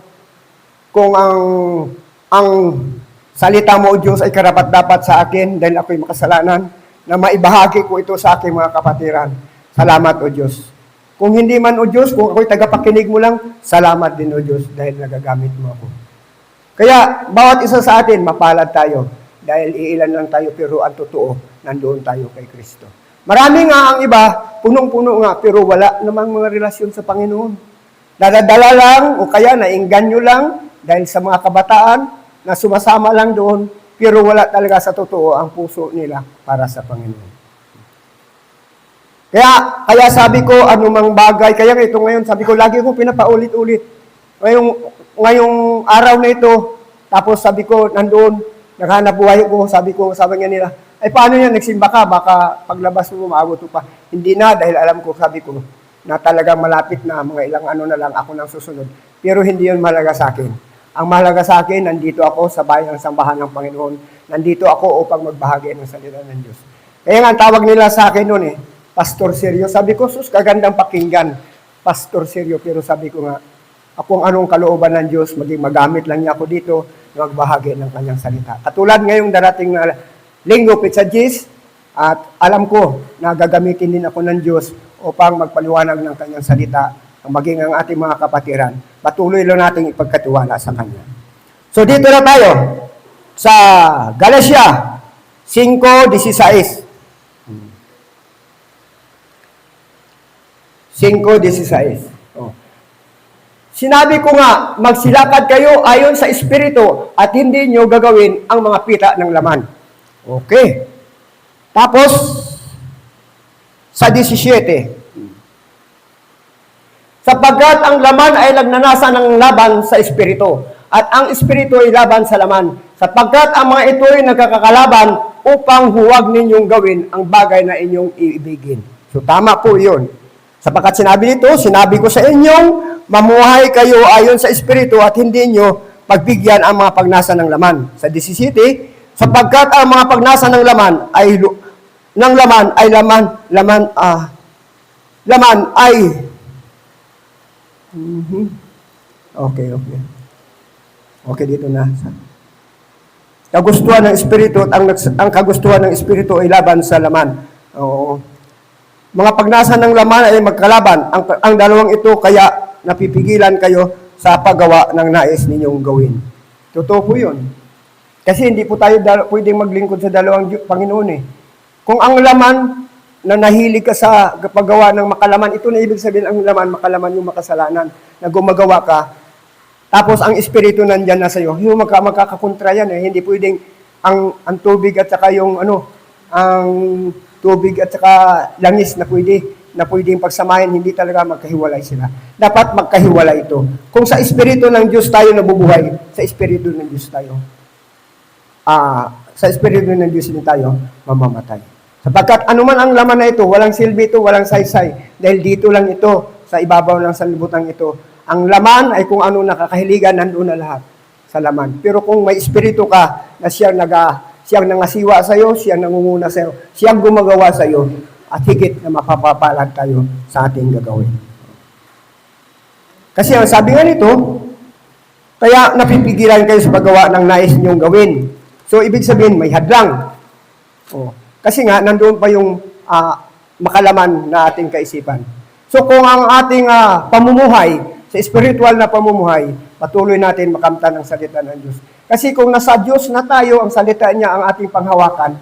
kung ang salita mo, O Diyos, ay karapat-dapat sa akin dahil ako'y makasalanan, na maibahagi ko ito sa aking mga kapatiran. Salamat, O Diyos. Kung hindi man, O Diyos, kung ako'y tagapakinig mo lang, salamat din, O Diyos, dahil nagagamit mo ako. Kaya, bawat isa sa atin, mapalad tayo. Dahil iilan lang tayo, pero ang totoo, nandoon tayo kay Kristo. Marami nga ang iba, punong-puno nga, pero wala namang mga relasyon sa Panginoon. Dadadala lang, o kaya naingganyo lang, dahil sa mga kabataan, na sumasama lang doon, pero wala talaga sa totoo ang puso nila para sa Panginoon. Kaya sabi ko, anumang bagay, kaya ito ngayon, sabi ko, lagi ko pinapaulit-ulit. Ngayong araw na ito, tapos sabi ko, nandoon, naghanap buhay ko, sabi nga nila, ay paano yan, nagsimba ka, baka paglabas mo, maabot mo pa. Hindi na, dahil alam ko, sabi ko, na talagang malapit na, mga ilang ano na lang, ako nang susunod. Pero hindi yun mahalaga sa akin. Ang mahalaga sa akin, nandito ako sa bayan ng sambahan ng Panginoon. Nandito ako upang magbahagi ng salita ng Diyos. Kaya nga, ang tawag nila sa akin noon Pastor Seryo. Sabi ko, sus, kagandang pakinggan, Pastor Seryo. Pero sabi ko nga, akong anong kalooban ng Diyos, maging magamit lang niya ako dito, magbahagi ng kanyang salita. Katulad ngayong darating na linggo, Pizza Gis, at alam ko na gagamitin din ako ng Diyos upang magpaliwanag ng kanyang salita, maging ang ating mga kapatiran. Patuloy lang natin ipagkatiwala sa Kanya. So dito na tayo sa Galatia 5:16. 5:16. Sinabi ko nga, magsilakad kayo ayon sa Espiritu at hindi nyo gagawin ang mga pita ng laman. Okay. Tapos, sa 17. Sapagkat ang laman ay nagnanasa ng laban sa Espiritu at ang Espiritu ay laban sa laman. Sapagkat ang mga ito ay nagkakalaban upang huwag ninyong gawin ang bagay na inyong iibigin. So, tama po yun. Sapagkat sinabi nito, sinabi ko sa inyong, mamuhay kayo ayon sa Espiritu at hindi nyo pagbigyan ang mga pagnasa ng laman. Sa 17, sapagkat ang mga pagnasa ng laman ay Okay, dito na. Kagustuhan ng Espiritu at ang kagustuhan ng Espiritu ay laban sa laman. Oo. Mga pagnasa ng laman ay magkalaban. Ang dalawang ito kaya napipigilan kayo sa paggawa ng nais ninyong gawin. Totoo po yun. Kasi hindi po tayo pwedeng maglingkod sa dalawang Panginoon Kung ang laman na nahilig ka sa paggawa ng makalaman, ito na ibig sabihin ang laman, makalaman yung makasalanan, na gumagawa ka, tapos ang Espiritu nandyan na sa'yo, yung magkakakontra yan Hindi pwedeng ang tubig at saka ang tubig at saka langis na pwedeng pagsamahin, hindi talaga magkahiwalay sila. Dapat magkahiwalay ito. Kung sa Espiritu ng Diyos tayo nabubuhay, sa Espiritu ng Diyos tayo, sa Espiritu ng Diyos din tayo mamamatay. Sapagkat anuman ang laman na ito, walang silbi ito, walang saysay, dahil dito lang ito, sa ibabaw ng sanlibutan ito. Ang laman ay kung ano nakakahiligan, nandoon na lahat sa laman. Pero kung may Espiritu ka na siyang nangasiwa sa iyo, siyang nangunguna sa iyo, siyang gumagawa sa iyo, at higit na mapapapalad tayo sa ating gagawin. Kasi ang sabi nga nito, kaya napipigilan kayo sa paggawa ng nais niyong gawin. So, ibig sabihin, may hadlang. Oh. Kasi nga, nandoon pa yung makalaman na ating kaisipan. So kung ang ating pamumuhay, sa spiritual na pamumuhay, patuloy natin makamtan ang salita ng Diyos. Kasi kung nasa Diyos na tayo, ang salita niya ang ating panghawakan,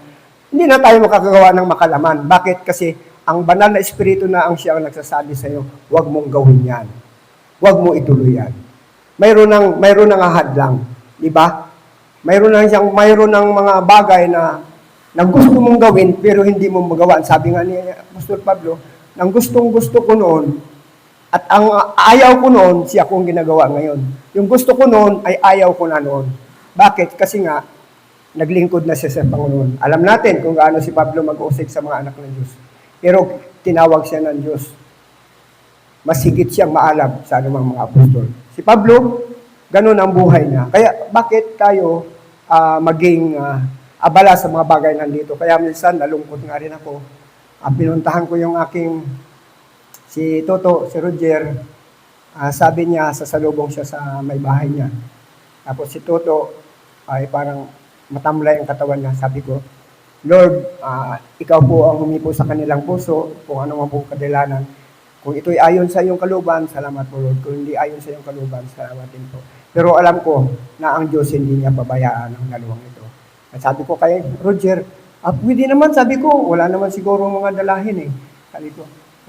hindi na tayo makakagawa ng makalaman. Bakit? Kasi ang banal na espiritu na ang siyang nagsasabi sa iyo, huwag mong gawin yan. Huwag mo ituloy yan. Mayroon ng hadlang. Di ba? Mayroon ng mga bagay na gusto mong gawin, pero hindi mo magawa. Sabi nga ni Apostol Pablo, nang gusto ko noon, at ang ayaw ko noon, siya kong ginagawa ngayon. Yung gusto ko noon, ay ayaw ko na noon. Bakit? Kasi nga, naglingkod na siya sa Panginoon. Alam natin kung gaano si Pablo mag-usig sa mga anak ng Diyos. Pero tinawag siya ng Diyos. Mas higit siyang maalab sa anumang mga apostol. Si Pablo, ganun ang buhay niya. Kaya bakit tayo maging abala sa mga bagay nandito? Kaya minsan, nalungkot nga rin ako. Pinuntahan ko yung aking si Toto, si Roger, sabi niya, sasalubong siya sa may bahay niya. Tapos si Toto, ay parang matamlay ang katawan niya. Sabi ko, Lord, ikaw po ang humipo sa kanilang puso, kung ano man pong kadilanan. Kung ito'y ayon sa iyong kalooban, salamat po Lord. Kung hindi ayon sa iyong kalooban, salamat din po. Pero alam ko na ang Diyos hindi niya pabayaan ang dalawang ito. At sabi ko kay Roger, pwede naman, sabi ko, wala naman siguro mga dalahin eh.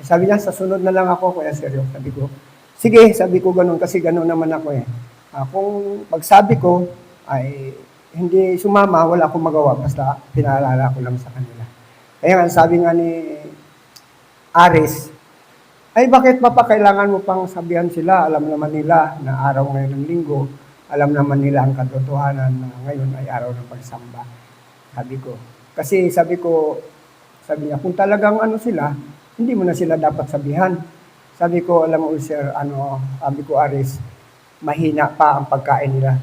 Sabi niya, sa sunod na lang ako, Kuya Sergio. Sabi ko, sige, sabi ko ganun, kasi ganun naman ako eh. Kung pagsabi ko, ay hindi sumama, wala akong magawa, basta pinaalala ko lang sa kanila. Kaya nga, sabi nga ni Aris, ay bakit pa kailangan mo pang sabihan sila? Alam naman nila na araw ngayon ng linggo, alam naman nila ang katotohanan na ngayon ay araw ng pagsamba. Sabi ko, kasi sabi niya, kung talagang sila, hindi mo na sila dapat sabihan. Sabi ko, alam mo, sir, sabi ko, Aris, mahina pa ang pagkain nila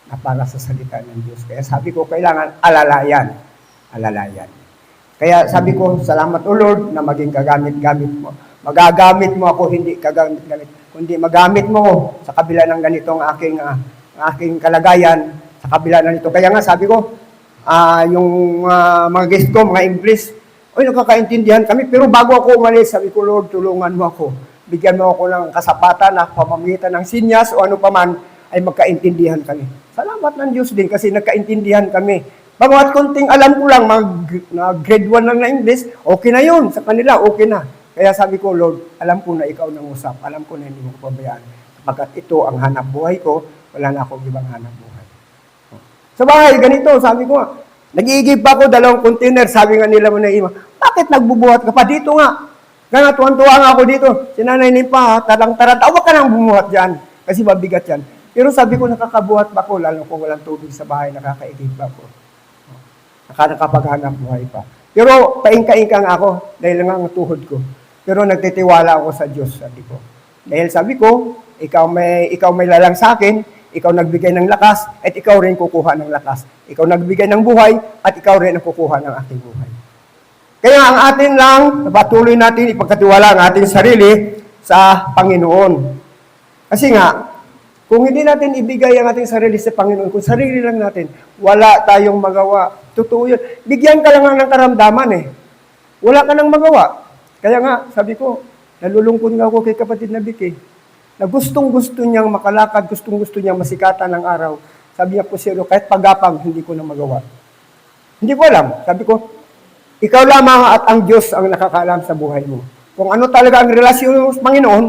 na para sa salita ng Diyos. Kaya sabi ko, kailangan alalayan. Alalayan. Kaya sabi ko, salamat o Lord na maging kagamit-gamit mo. Magagamit mo ako, hindi kagamit-gamit. Kundi magamit mo sa kabila ng ganitong aking kalagayan, sa kabila ng ito. Kaya nga, sabi ko, yung mga guest ko, mga English, nakakaintindihan kami. Pero bago ako umalis, sabi ko, Lord, tulungan mo ako. Bigyan mo ako ng kasapatan na pamamagitan ng sinyas o ano paman ay magkaintindihan kami. Salamat ng Diyos din kasi nagkaintindihan kami. Bagamat konting alam ko lang, grade 1 lang na English, okay na yun. Sa kanila, okay na. Kaya sabi ko, Lord, alam ko na ikaw nang usap. Alam ko na hindi mo ko pabayaan. Kapagkat ito ang hanap buhay ko, wala na akong ibang hanap buhay. Sa bahay, ganito, sabi ko nga, nag-iigib pa ako 2 container, sabi nga nila mo na ima, bakit nagbubuhat ka pa? Dito nga. Kaya tuwan-tuwa nga ako dito. Sinanay ni pa, talang-taranta, huwag ka nang bumuhat dyan. Kasi mabigat yan. Pero sabi ko, nakakabuhat pa ako, lalo kung walang tubig sa bahay, nakakaigib pa ako. Nakapaghanap buhay pa. Pero paingka-ingka nga ako, dahil nga ang tuhod ko. Pero nagtitiwala ako sa Diyos, sabi ko. Dahil sabi ko, ikaw may lalang sa akin, ikaw nagbigay ng lakas, at ikaw rin kukuha ng lakas. Ikaw nagbigay ng buhay, at ikaw rin ang kukuha ng ating buhay. Kaya ang atin lang, patuloy natin ipagkatiwala ang ating sarili sa Panginoon. Kasi nga, kung hindi natin ibigay ang ating sarili sa Panginoon, kung sarili lang natin, wala tayong magawa. Totoo yun. Bigyan ka lang ng karamdaman eh. Wala ka nang magawa. Kaya nga, sabi ko, nalulungkot nga ako kay kapatid na Vicky, na gustong-gusto niyang makalakad, gustong-gusto niyang masikatan ng araw. Sabi niya po siya, kahit pagapang, hindi ko na magawa. Hindi ko alam. Sabi ko, ikaw lamang at ang Diyos ang nakakaalam sa buhay mo. Kung ano talaga ang relasyon mo sa Panginoon,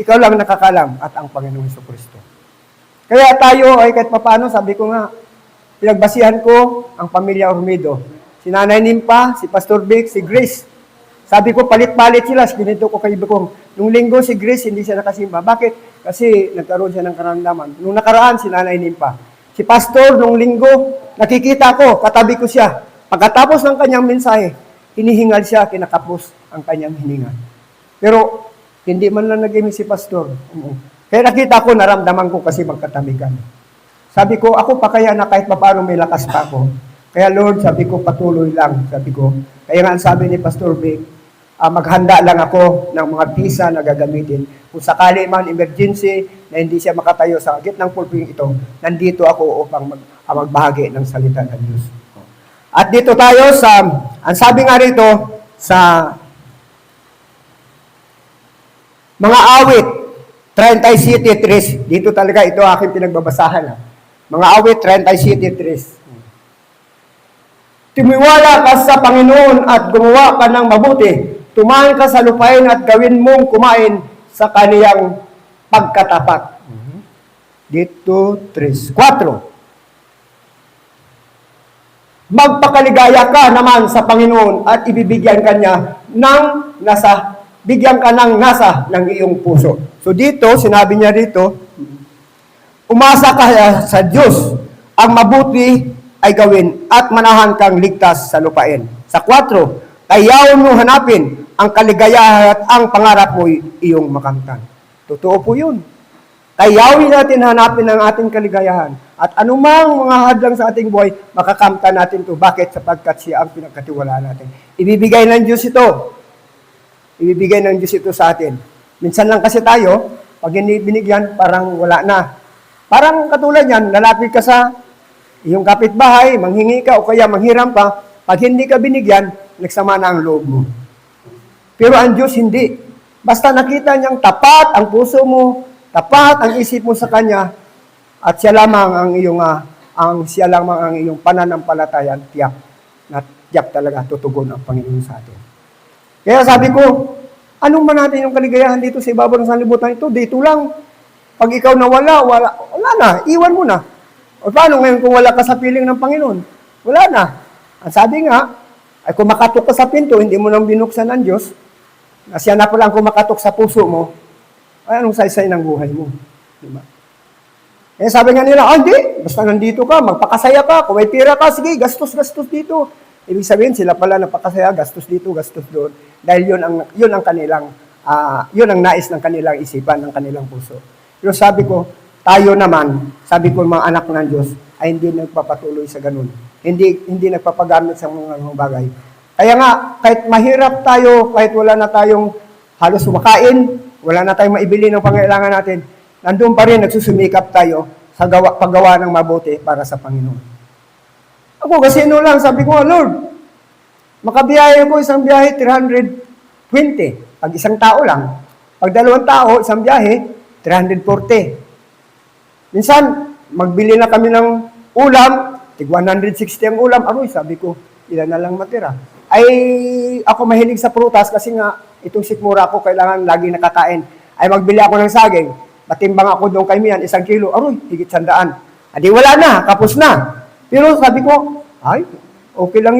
ikaw lang nakakaalam at ang Panginoong Jesucristo. Kaya tayo ay kahit papaano, sabi ko nga, pinagbasihan ko ang pamilya Ormedo. Si Nanay Nimpa, si Pastor Vic, si Grace. Sabi ko, palit-palit sila. Ginito ko kay Bikong. Nung linggo si Grace, hindi siya nakasimba. Bakit? Kasi nagkaroon siya ng karamdaman. Nung nakaraan, si Nanay Nimpa. Si Pastor, nung linggo, nakikita ko, katabi ko siya. Pagkatapos ng kanyang mensahe, hinihingal siya, kinakapos ang kanyang hininga. Pero, hindi man lang nag-imig si Pastor. Kaya nakita ko, naramdaman ko kasi magkatabi kami. Sabi ko, ako pa kaya na kahit paano may lakas pa ako. Kaya Lord, sabi ko, patuloy lang. Sabi ko, kaya nga ang sabi ni Pastor Vic, maghanda lang ako ng mga pisa na gagamitin. Kung sakali man emergency na hindi siya makatayo sa gitnang pulping ito, nandito ako upang magbahagi ng salita ng Diyos. At dito tayo sa, ang sabi nga rito, sa mga awit, 37:3. Dito talaga, ito aking pinagbabasahan. Mga awit, 37:3. Tumiwala ka sa Panginoon at gumawa ka ng mabuti. Tumahan ka sa lupain at gawin mong kumain sa kaniyang pagkatapat. Dito, 4. Magpakaligaya ka naman sa Panginoon at ibibigyan ka niya bigyan ka ng nasa ng iyong puso. So dito, sinabi niya dito, umasa ka sa Diyos, ang mabuti ay gawin at manahan kang ligtas sa lupain. Sa 4, kayaw mo hanapin ang kaligayahan at ang pangarap mo iyong makamtan. Totoo po yun. Kayawin natin hanapin ang ating kaligayahan. At anumang mga hadlang sa ating buhay, makakamtan natin ito. Bakit? Sapagkat siya ang pinagkatiwalaan natin. Ibibigay ng Diyos ito. Ibibigay ng Diyos ito sa atin. Minsan lang kasi tayo, pag hindi binigyan, parang wala na. Parang katulad yan, lalapit ka sa iyong kapitbahay, manghingi ka o kaya manghiram ka, pag hindi ka binigyan, nagsama na ang loob mo. Pero ang Diyos hindi. Basta nakita niyang tapat ang puso mo, tapat ang isip mo sa Kanya, at siya lamang ang iyong pananampalatayan, tiyak. Na tiyak talaga, tutugon ang Panginoon sa atin. Kaya sabi ko, anong man natin yung kaligayahan dito sa ibabaw ng sanlibutan ito? Dito lang. Pag ikaw nawala, wala na, iwan mo na. O paano ngayon kung wala ka sa piling ng Panginoon? Wala na. Ang sabi nga, ay kung makatok ka sa pinto, hindi mo nang binuksan ng Diyos, na siya na pala ang kumakatok sa puso mo, ay anong saysay ng buhay mo? Diba? Eh sabi nga nila, hindi, basta nandito ka, magpakasaya ka, kung may pira ka, sige, gastos dito. Ibig sabihin, sila pala napakasaya, gastos dito, gastos doon. Dahil yun ang kanilang, yun ang nais ng kanilang isipan, ng kanilang puso. Pero sabi ko, tayo naman, sabi ko mga anak ng Diyos, ay hindi nagpapatuloy sa ganun. Hindi nagpapagamit sa mga bagay. Kaya nga, kahit mahirap tayo, kahit wala na tayong halos makain, wala na tayong maibili ng pangailangan natin, nandun pa rin nagsusumikap tayo sa paggawa ng mabuti para sa Panginoon. Ako kasi lang, sabi ko, Lord, makabiyahe ko isang biyahe, 320. Pag isang tao lang. Pag 2 tao, isang biyahe, 340. Minsan, magbili na kami ng ulam, tig 160 ang ulam. Aroy, sabi ko, ilan na lang matira. Ay, ako mahilig sa prutas kasi nga, itong sikmura ko, kailangan lagi nakakain. Ay, magbili ako ng saging. Matimbang ako doon kay Mian, 1 kilo. Aroy, higit 100. Adi, wala na, kapos na. Pero sabi ko, ay, okay lang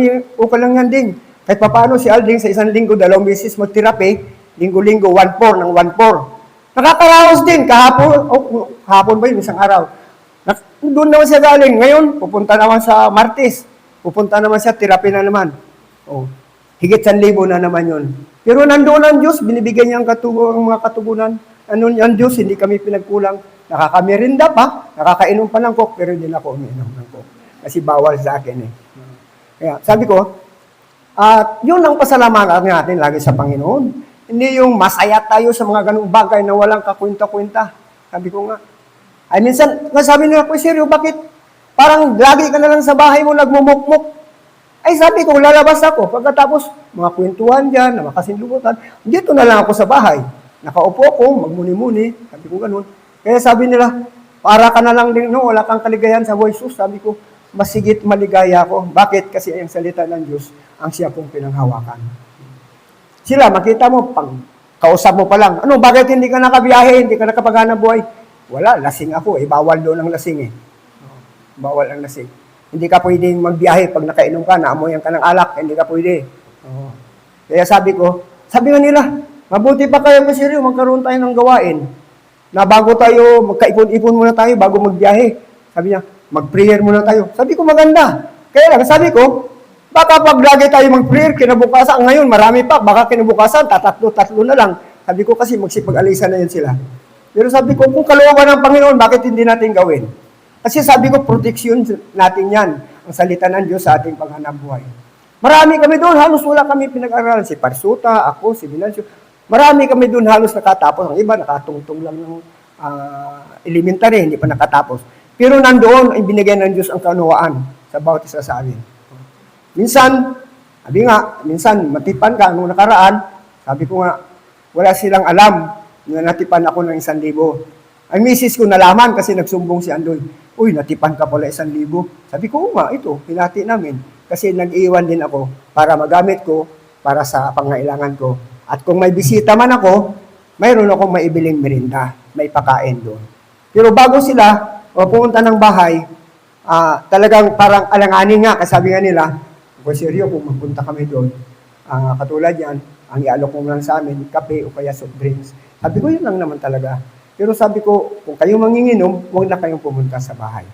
yan din. Kahit paano si Alding sa 1 linggo, 2 beses mag-therapy, linggo-linggo, 1-4 ng 1-4. Nakakaraos din, kahapon ba yun, isang araw. Doon naman siya galing. Ngayon, pupunta naman sa Martes. Pupunta naman siya, therapy na naman. Oh, higit 1,000 na naman yun. Pero nandoon ang Diyos, binibigyan niya ang mga katugunan. Ano ang Diyos, hindi kami pinagkulang. Nakakamirinda pa, nakakainom pa ng coke, pero hindi na ako umiinom ng coke. Kasi bawal sa akin eh. Kaya sabi ko, yun ang pasalamatan natin lagi sa Panginoon. Hindi yung masaya tayo sa mga ganung bagay na walang kakwenta-kwenta. Sabi ko nga. Ay minsan, sabi nila, seryo, bakit parang lagi ka na lang sa bahay mo nagmumukmuk? Ay sabi ko, lalabas ako. Pagkatapos, mga kwentuhan dyan, na makasinlubutan, dito na lang ako sa bahay. Nakaupo ko, magmuni-muni. Sabi ko ganun. Kaya sabi nila, para ka na lang din, no, wala kang kaligayahan sa voice. Sabi ko, masigit maligaya ako. Bakit? Kasi ang salita ng Diyos, ang siya kong pinanghawakan. Sila, makita mo, pag kausap mo pa lang, ano, bakit hindi ka nakabiyahe, hindi ka nakapaghanap buhay? Wala, lasing ako eh. Bawal doon ang lasing eh. Bawal ang lasing. Hindi ka pwedeng magbiyahe pag nakainom ka, naamoyan ka ng alak, hindi ka pwede. Kaya sabi nga nila, mabuti pa kayo kasi rin, magkaroon tayo ng gawain. Na bago tayo, magkaipon-ipon muna tayo bago magbiyahe. Sabi niya, mag-prayer muna tayo. Sabi ko, maganda. Kaya lang, sabi ko, baka pag lagi tayo mag-prayer, kinabukasan, ngayon, marami pa, baka kinabukasan, tatlo na lang. Sabi ko kasi, magsipag-alisan na yun sila. Pero sabi ko, kung kalooban ng Panginoon, bakit hindi natin gawin? Kasi sabi ko, proteksyon natin yan, ang salita ng Diyos sa ating paghanap buhay. Marami kami doon, halos wala kami pinag-aralan. Si Parsuta, ako, si Binancio. Marami kami doon halos nakatapos. Ang iba, nakatungtong lang ng elementary, hindi pa nakatapos. Pero nandoon ay binigay ng Diyos ang kaunawaan sa bawat isa sa amin. Minsan, matipan ka nung nakaraan, sabi ko nga, wala silang alam na natipan ako ng 1,000. Ang misis ko nalaman kasi nagsumbong si Andoy, uy, natipan ka pala 1,000. Sabi ko, nga, ito, hinati namin. Kasi nag-iwan din ako para magamit ko, para sa pangailangan ko. At kung may bisita man ako, mayroon akong maibiling merinda, may pakain doon. Pero bago sila pumunta ng bahay, talagang parang alanganin nga, kasabi nga nila, kung seryo, kung magpunta kami doon, katulad yan, ang ialok mo lang sa amin, kape o kaya soft drinks. Sabi ko, yun lang naman talaga. Pero sabi ko, kung kayo manginginom, huwag na kayong pumunta sa bahay.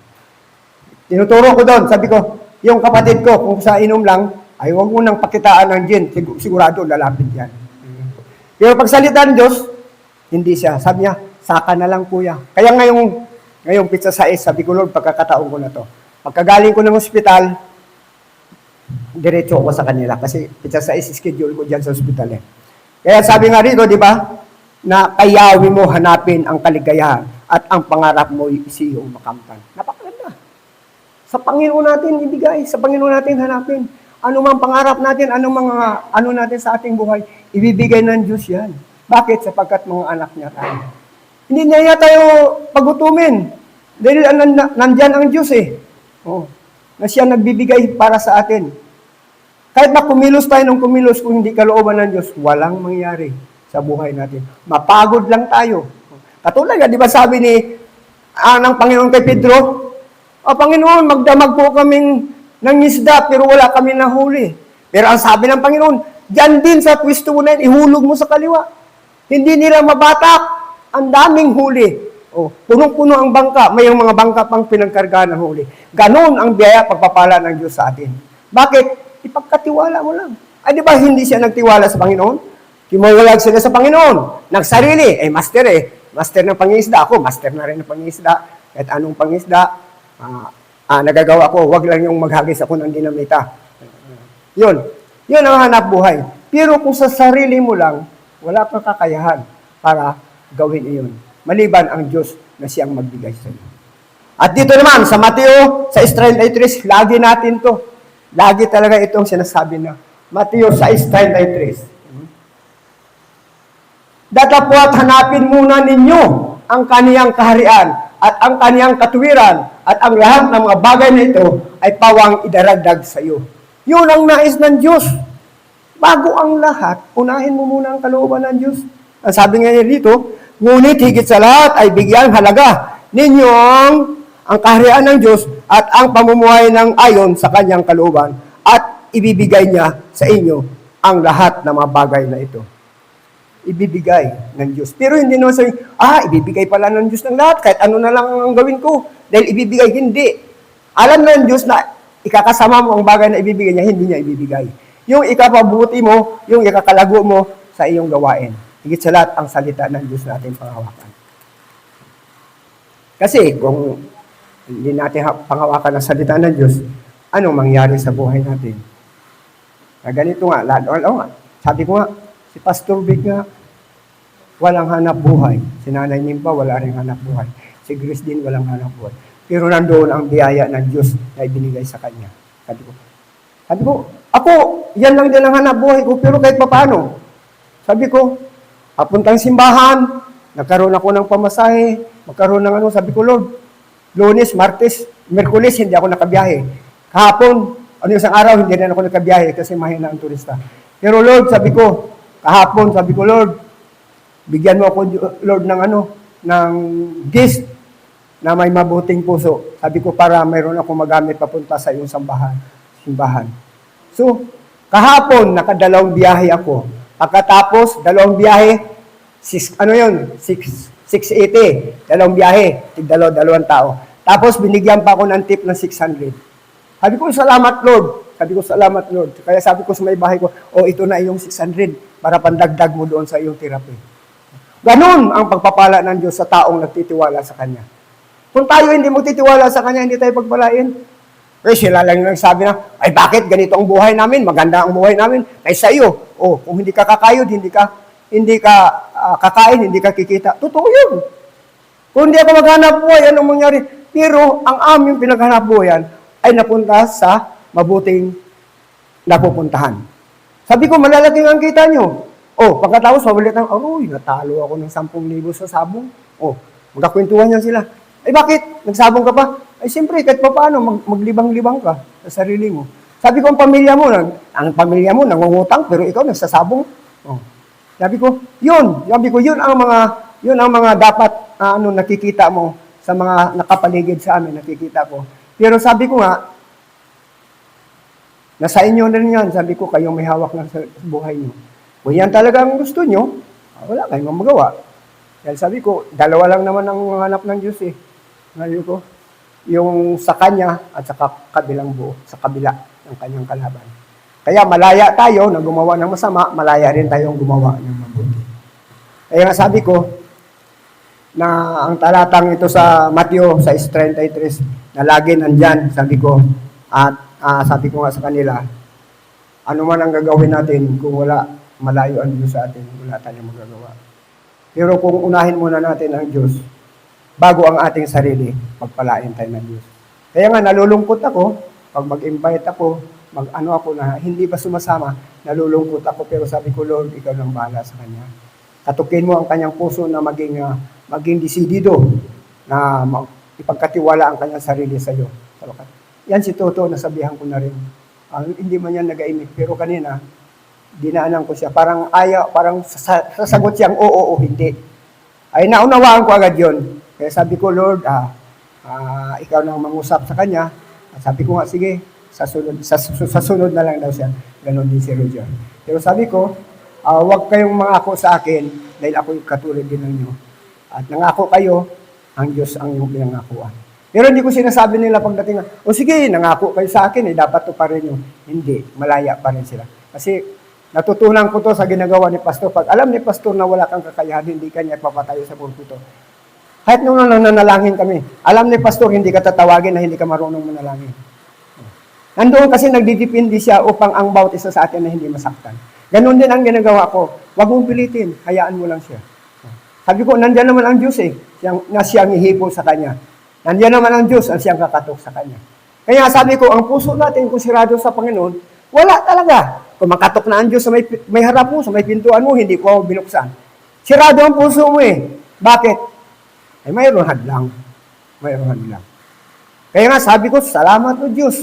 Tinuturo ko doon, sabi ko, yung kapatid ko, kung sa inom lang, ay huwag mo nang pakitaan ng gin, sigurado lalapit yan. Pero pagsalita ng Diyos, hindi siya. Sabi niya, saka na lang kuya. Kaya ngayong pizza sais, sabi ko, Lord, pagkakataon ko na to. Pagkagaling ko ng ospital, diretso ako sa kanila kasi pizza sais schedule ko dyan sa ospital eh. Kaya sabi nga rito, di ba, na kayawi mo hanapin ang kaligayahan at ang pangarap mo si iyong makamtan. Napakaganda. Sa Panginoon natin ibigay, sa Panginoon natin hanapin. Ano mang pangarap natin, ano natin sa ating buhay, ibibigay ng Diyos yan. Bakit? Sapagkat mga anak niya tayo. Hindi niya tayo pagutumin. Dahil nandyan ang Diyos eh. Oh, na siya nagbibigay para sa atin. Kahit na kumilos tayo ng kumilos, kung hindi kalooban ng Diyos, walang mangyari sa buhay natin. Mapagod lang tayo. Katulad nga, di ba sabi ng Panginoon kay Pedro, Panginoon, magdamag po kaming ng isda, pero wala kami nahuli. Pero ang sabi ng Panginoon, diyan din sa pwesto mo na yun, ihulog mo sa kaliwa. Hindi nila mabatak. Ang daming huli. Punong-puno ang bangka. May mga bangka pang pinagkargahan ng huli. Ganon ang biyaya pagpapala ng Diyos sa atin. Bakit? Ipagkatiwala mo lang. Ay, di ba hindi siya nagtiwala sa Panginoon? Timulag sila sa Panginoon. Nagsarili. Master Master ng pangingisda. Ako, master na rin ng pangingisda. Kahit anong pangingisda, nagagawa ko, wag lang yung maghagis ako ng dinamita. Yun ang hanap buhay. Pero kung sa sarili mo lang, wala kang kakayahan para gawin iyon. Maliban ang Diyos na siyang magbigay sa iyo. At dito naman, sa Mateo, sa 6:33, lagi natin to. Lagi talaga itong sinasabi na Mateo 6:33. Datapwat hanapin muna ninyo ang kaniyang kaharian at ang kaniyang katuwiran at ang lahat ng mga bagay na ito ay pawang idaragdag sa iyo. Yun ang nais ng Diyos. Bago ang lahat, unahin mo muna ang kalooban ng Diyos. Ang sabi nga niya dito, ngunit higit sa lahat ay bigyang halaga ninyong ang kaharian ng Diyos at ang pamumuhay ng ayon sa kanyang kalooban at ibibigay niya sa inyo ang lahat ng mga bagay na ito. Ibibigay ng Diyos. Pero hindi naman sabihin, ibibigay pala ng Diyos ng lahat, kahit ano na lang ang gawin ko. Dahil ibibigay, hindi. Alam na ng Diyos na ikakasama mo ang bagay na ibibigay niya, hindi niya ibibigay. Yung ikapabuti mo, yung ikakalago mo sa iyong gawain. Higit sa lahat, ang salita ng Diyos natin panghawakan. Kasi kung hindi natin panghawakan ang salita ng Diyos, anong mangyari sa buhay natin? Ganito nga, sabi ko nga, si Pastor Vic nga, walang hanap buhay. Si Nanay Nimpa, wala rin hanap buhay. Si Grace din, walang hanap buhay. Pero nandoon ang biyaya ng Diyos na ibinigay sa kanya. Sabi ko, ako, yan lang din ang hanap buhay ko, pero kahit paano. Sabi ko, papuntang simbahan, nagkaroon ako ng pamasahe, magkaroon ng sabi ko, Lord, Lunes, Martes, Merkulis, hindi ako nakabiyahe. Kahapon, isang araw, hindi rin ako nakabiyahe kasi mahina ang turista. Pero Lord, sabi ko, kahapon, sabi ko, Lord, bigyan mo ako, Lord, ng gift na may mabuting puso. Sabi ko, para mayroon ako magamit papunta sa iyong simbahan. So, kahapon, nakadalawang biyahe ako. Pagkatapos, dalawang biyahe, 680. Dalawang biyahe, dalawang tao. Tapos, binigyan pa ako ng tip ng 600. Sabi ko, salamat, Lord. Kaya sabi ko sa may bahay ko, ito na yung 600 para pandagdag mo doon sa iyong therapy. Ganon ang pagpapala ng Diyos sa taong nagtitiwala sa Kanya. Kung tayo hindi magtitiwala sa Kanya, hindi tayo pagpalain. Sila lang nagsabi na, bakit ganito ang buhay namin? Maganda ang buhay namin. Sa iyo. Kung hindi ka kakayod, hindi ka kakain, hindi ka kikita. Totoo yun. Kung hindi ako maghanap buhay, anong mangyari? Pero ang aming pinaghanap buhayan ay napunta sa mabuting napupuntahan. Sabi ko, malalaki ang kita nyo. Oh, pagkatapos, mabalit ng, aroy, natalo ako ng 10,000 sa sabong. Oh, magkakwentuhan yan sila. Ay, bakit? Nagsabong ka pa? Ay, siyempre, kahit pa paano, maglibang-libang ka sa sarili mo. Sabi ko, ang pamilya mo, nangungutang, pero ikaw nagsasabong. Oh. Sabi ko, yun ang mga dapat nakikita mo sa mga nakapaligid sa amin, nakikita ko. Pero sabi ko nga, nasa inyo na rin yan. Sabi ko, kayong may hawak ng buhay nyo. Kung yan talaga ang gusto nyo, wala kayong magawa. Dahil sabi ko, dalawa lang naman ang hanap ng Diyos eh. Sabi ko, yung sa Kanya at sa kabilang buo, sa kabila ng Kanyang kalaban. Kaya malaya tayo na gumawa ng masama, malaya rin tayong gumawa ng mabuti. Kaya nga sabi ko, na ang talatang ito sa Mateo 6:33 na lagi nandyan, sabi ko, at sabi ko nga sa kanila, ano man ang gagawin natin kung wala malayo ang Diyos sa atin, wala tayong magagawa. Pero kung unahin muna natin ang Diyos, bago ang ating sarili, pagpalain tayo ng Diyos. Kaya nga nalulungkot ako, pag mag-invite ako, mag-ano ako na hindi ba sumasama, nalulungkot ako, pero sabi ko, Lord, ikaw nang bahala sa kanya. Katukin mo ang kanyang puso na maging desidido na ipagkatiwala ang kanyang sarili sa iyo. Yan si Toto, nasabihan ko na rin. Hindi man yan nag-aimik, pero kanina, dinaanan ko siya. Parang sasagot siyang oo o hindi. Ay naunawaan ko agad yun. Kaya sabi ko, Lord, ikaw nang mangusap sa kanya. Sabi ko nga, sige, sa sunod na lang daw siya. Ganon din si Roger. Pero sabi ko, huwag kayong mangako sa akin dahil ako'y katulad din ng inyo. At nangako kayo, ang Diyos ang iyong pinangakuan. Pero hindi ko sinasabi nila pagdating na, sige, nangako kayo sa akin, dapat to pa rin yun. Hindi, malaya pa rin sila. Kasi natutunan ko to sa ginagawa ni Pastor. Pag alam ni Pastor na wala kang kakayahan, hindi kanya papatayo sa pulpito. Kahit nung nanalangin kami, alam ni Pastor, hindi ka tatawagin na hindi ka marunong manalangin. Nandoon kasi nagdidipindi siya upang ang bawat isa sa atin na hindi masaktan. Ganon din ang ginagawa ko. Huwag mong pilitin, hayaan mo lang siya. Sabi ko, nandiyan naman ang Diyos na siyang ihipo sa Kanya. Nandiyan naman ang Diyos ang siyang kakatok sa Kanya. Kaya sabi ko, ang puso natin kung sirado sa Panginoon, wala talaga. Kung makatok na ang Diyos sa may harap mo, sa may pintuan mo, hindi ko binuksan. Sirado ang puso mo Bakit? Ay mayroon hadlang. Mayroon hadlang. Kaya nga sabi ko, salamat o Diyos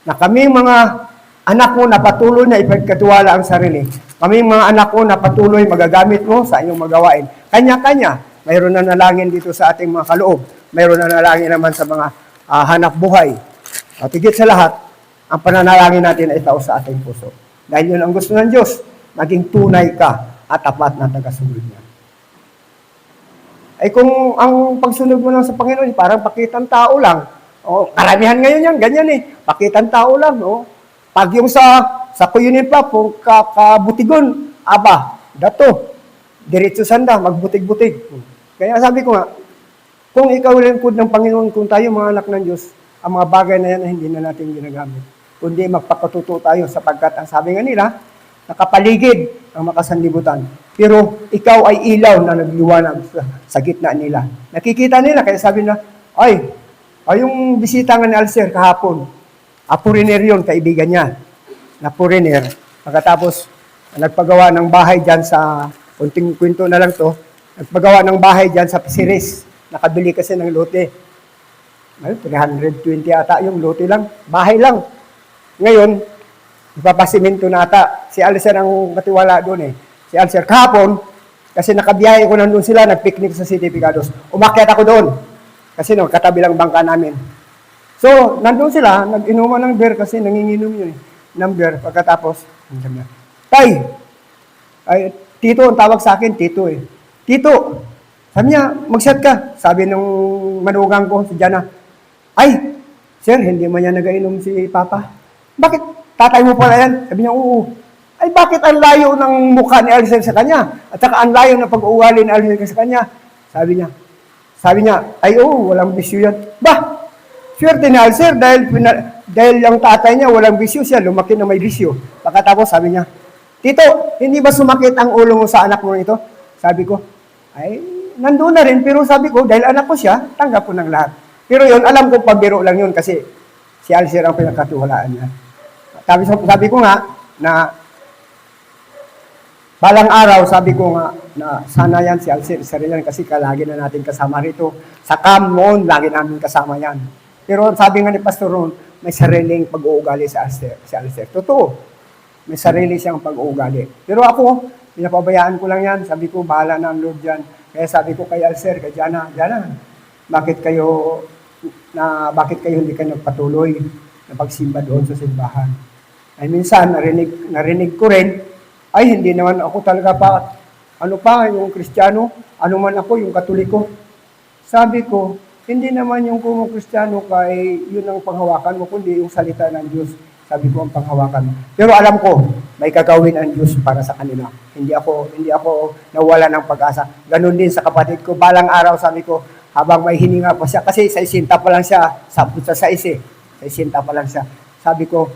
na kami mga anak mo na patuloy na ipagkatiwala ang sarili. Kami mga anak mo na patuloy magagamit mo sa inyong magawain. Kanya-kanya. Mayroon na nalangin dito sa ating mga kaloob. Mayroon na nalangin naman sa mga hanap buhay. At higit sa lahat, ang pananalangin natin ay tao sa ating puso. Dahil yun ang gusto ng Diyos, maging tunay ka at tapat na tagasunod niya. Ay kung ang pagsunod mo lang sa Panginoon, parang pakitang tao lang. Karamihan ngayon yan, ganyan pakitang tao lang. Pag yung sa kuyunin pa, kung kabutigon, dato, diretso sanda, magbutig-butig. Kaya sabi ko nga, kung ikaw lingkod ng Panginoon, kung tayo mga anak ng Diyos, ang mga bagay na yan ay hindi na natin ginagamit. Kundi magpakatuto tayo sapagkat ang sabi nga nila, nakapaligid ang makasanlibutan. Pero ikaw ay ilaw na nagliwanag sa gitna nila. Nakikita nila, kaya sabi na, yung bisita nga ni Alcer kahapon, foreigner yun, kaibigan niya, na foreigner. Pagkatapos, nagpagawa ng bahay dyan sa, kunting kwento na lang to, nagpagawa ng bahay dyan sa Pisiris. Nakabili kasi ng lote. 320 ata yung lote lang. Bahay lang. Ngayon, ipapasimento na ata. Si Alcer ang katiwala doon Si Alcer kahapon, kasi nakabiyahe ko nandun sila, nagpicnic sa City Picados. Umakyat ako doon. Kasi katabi lang bangka namin. So, nandun sila, nag-inuman ng beer kasi nanginginom yun ng beer. Pagkatapos, Tay! Tito, ang tawag sa akin, Tito Tito, sabi niya, mag-set ka. Sabi nung manugang ko, si Jana, Sir, hindi man yan nag-inom si Papa. Bakit? Tatay mo pala yan? Sabi niya, oo. Bakit ang layo ng mukha ni Alcer sa kanya? At saka ang layo ng pag-uwali ni Alcer sa kanya? Sabi niya, walang bisyo yan. Swerte ni Alcer dahil ang tatay niya walang bisyo siya, lumaki na may bisyo. Pagkatapos sabi niya, Tito, hindi ba sumakit ang ulo mo sa anak mo ito? Sabi ko, nandun na rin, pero sabi ko, dahil anak ko siya, tanggap ko ng lahat. Pero yun, alam ko pabiro lang yun kasi si Alcer ang pinagkatiwalaan niya. sabi ko nga na balang araw, sabi ko nga na sana yan si Alcir, isa rin yan kasi lagi na natin kasama rito. Sa camp noon, lagi namin kasama yan. Pero sabi nga ni Pastor Ron, may sariling pag-uugali si Alcir. Totoo, may sarili siyang pag-uugali. Pero ako, pinapabayaan ko lang yan. Sabi ko, bahala na ang Lord dyan. Kaya sabi ko kay Alcir, kay Jana, bakit kayo hindi kayo nagpatuloy na pagsimba doon sa simbahan? Ay minsan, narinig ko rin, ay hindi naman ako talaga yung Kristiyano, ano man ako, yung Katoliko. Sabi ko, hindi naman yung kung Kristiyano ka, yun ang panghawakan mo, kundi yung salita ng Diyos. Sabi ko ang panghawakan mo. Pero alam ko, may gagawin ang Diyos para sa kanila. Hindi ako nawala ng pag-asa. Ganon din sa kapatid ko. Balang araw, sabi ko, habang may hininga pa siya, kasi sa isinta pa lang siya, sa isinta pa lang siya. Sabi ko,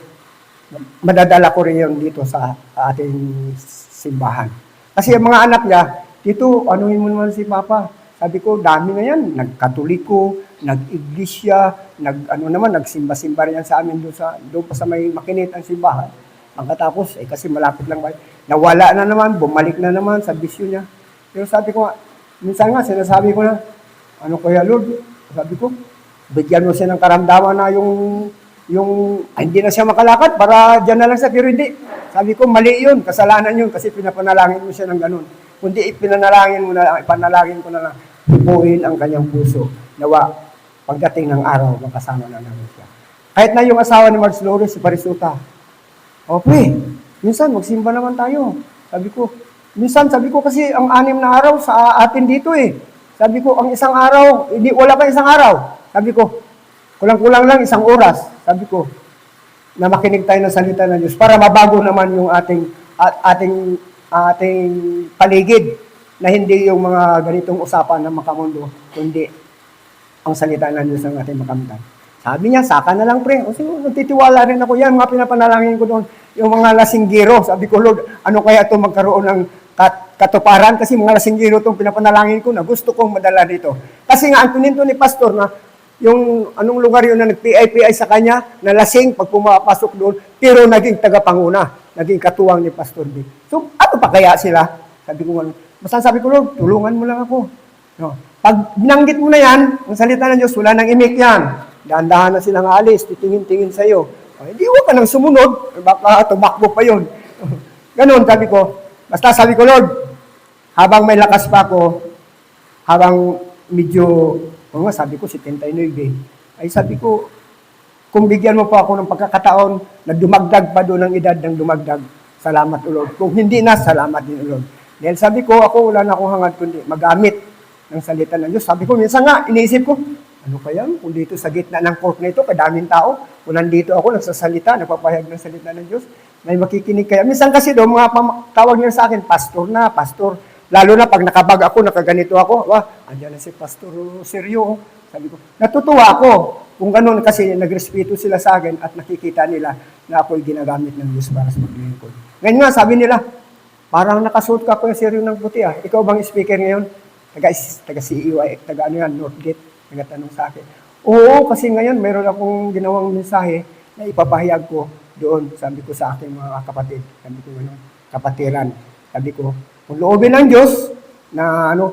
madadala ko rin yun dito sa ating simbahan. Kasi ang mga anak niya, dito, anuhin mo naman si Papa. Sabi ko, dami na yan. Nagkatoliko, nag-iglesia, nagsimba-simba rin yan sa amin doon pa sa may makinit ang simbahan. Pagkatapos, kasi malapit lang ba, nawala na naman, bumalik na naman sa bisyo niya. Pero sabi ko nga, minsan nga, sinasabi ko na, ano kaya Lord? Sabi ko, bigyan mo siya ng karamdaman na hindi na siya makalakad, para dyan na lang siya, pero hindi. Sabi ko, mali yun, kasalanan yun, kasi pinapanalangin mo siya ng ganun. Kundi ipanalangin ko na lang, ipuin ang kanyang puso. Nawa, pagdating ng araw, makasama na namin siya. Kahit na yung asawa ni Marge Flores, si Parisuta, minsan magsimba naman tayo. Sabi ko kasi ang 6 na araw sa atin dito Sabi ko, ang isang araw, wala pa isang araw. Sabi ko, kulang-kulang lang 1 oras. Sabi ko, na makinig tayo ng salita ng Diyos para mabago naman yung ating paligid na hindi yung mga ganitong usapan ng makamundo, kundi ang salita ng Diyos ng ating makamtan. Sabi niya, saka na lang pre. O sige, nagtitiwala rin ako yan. Mga pinapanalangin ko doon, yung mga lasinggiro. Sabi ko, Lord, ano kaya ito magkaroon ng katuparan? Kasi mga lasinggiro itong pinapanalangin ko na gusto kong madala dito. Kasi nga, ang tuninto ni Pastor na yung anong lugar yun na nag-PI sa kanya, na lasing pag pumapasok doon, pero naging tagapanguna, naging katuwang ni Pastor B. So, ano pa kaya sila? Sabi ko, basta sabi ko, Lord, tulungan mo lang ako. No. Pag binanggit mo na yan, ang salita ng Diyos, wala nang imik yan. Dahan-dahan na silang alis, titingin-tingin sa'yo. Hindi huwag ka nang sumunod, baka tumakbo pa yun. Ganon, sabi ko. Basta sabi ko, Lord, habang may lakas pa ako, habang medyo, sabi ko, 79, ay sabi ko, kung bigyan mo pa ako ng pagkakataon na dumagdag pa doon ang edad ng dumagdag, salamat o Lord. Kung hindi na, salamat din o Lord. Dahil sabi ko, ako wala na akong hangad kundi magamit ng salita ng Diyos. Sabi ko, minsan nga, iniisip ko, ano kaya kung dito sa gitna ng court na ito, kadaming tao, kung nandito ako, nagsasalita, nagpapahayag ng salita ng Diyos, may makikinig kaya. Minsan kasi doon, mga tawag niya sa akin, pastor. Lalo na pag nakabag ako, nakaganito ako, andyan na si Pastor Sergio. Sabi ko, natutuwa ako kung ganun kasi nagrespeto sila sa akin at nakikita nila na ako'y ginagamit ng Diyos para sa maglilingkod. Ngayon nga, sabi nila, parang nakasuot ka Kuya Sergio ng puti Ikaw bang speaker ngayon? Taga-CEO, Northgate, nagatanong sa akin. Oo, kasi ngayon mayroon akong ginawang mensahe na ipapahayag ko doon, sabi ko sa aking mga kapatid. Sabi ko, kapatiran. Sabi ko, kung loobin ng Diyos,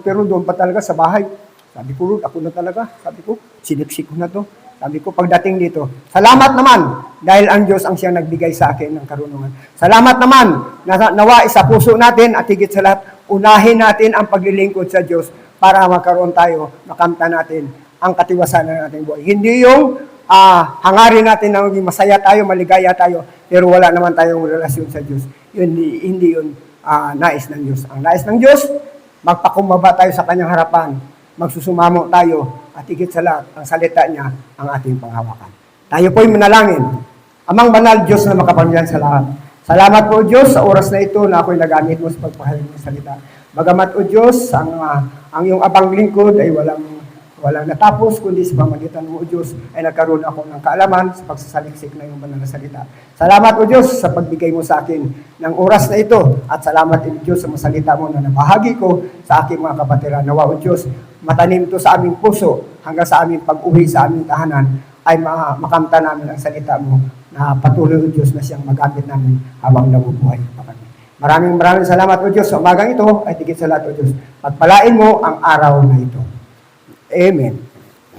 pero doon pa talaga sa bahay. Sabi ko, Lord, ako na talaga. Sabi ko, siniksik ko na to. Sabi ko, pagdating dito, salamat naman, dahil ang Diyos ang siyang nagbigay sa akin ng karunungan. Salamat naman, nawa sa puso natin at higit sa lahat, unahin natin ang paglilingkod sa Diyos para magkaroon tayo, makamta natin ang katiwasan ng ating buhay. Hindi yung hangarin natin na maging masaya tayo, maligaya tayo, pero wala naman tayong relasyon sa Diyos. Hindi yun nais ng Diyos. Ang nais ng Diyos, magpakumbaba tayo sa kanyang harapan, magsusumamo tayo, at higit sa lahat, ang salita niya, ang ating panghawakan. Tayo po'y manalangin. Amang banal Diyos na makapangyarihan sa lahat. Salamat po Diyos sa oras na ito na ako'y nagamit mo sa pagpahayag ng salita. Bagamat o Diyos, ang iyong abang lingkod ay walang natapos, kundi sa pamagitan mo, O Diyos, ay nagkaroon ako ng kaalaman sa pagsasaliksik na iyong banal na salita. Salamat, O Diyos, sa pagbigay mo sa akin ng oras na ito. At salamat, O Diyos, sa masalita mo na nabahagi ko sa aking mga kapatiran. Nawa, O Diyos, matanim ito sa aming puso hanggang sa aming pag-uwi sa aming tahanan ay makamta namin ang salita mo na patuloy o Diyos na siyang magamit namin habang nabubuhay pa kami. Maraming salamat o Diyos sa umagang ito, ay tigit sa lahat o Diyos. Pagpalain mo ang araw na ito. Amen.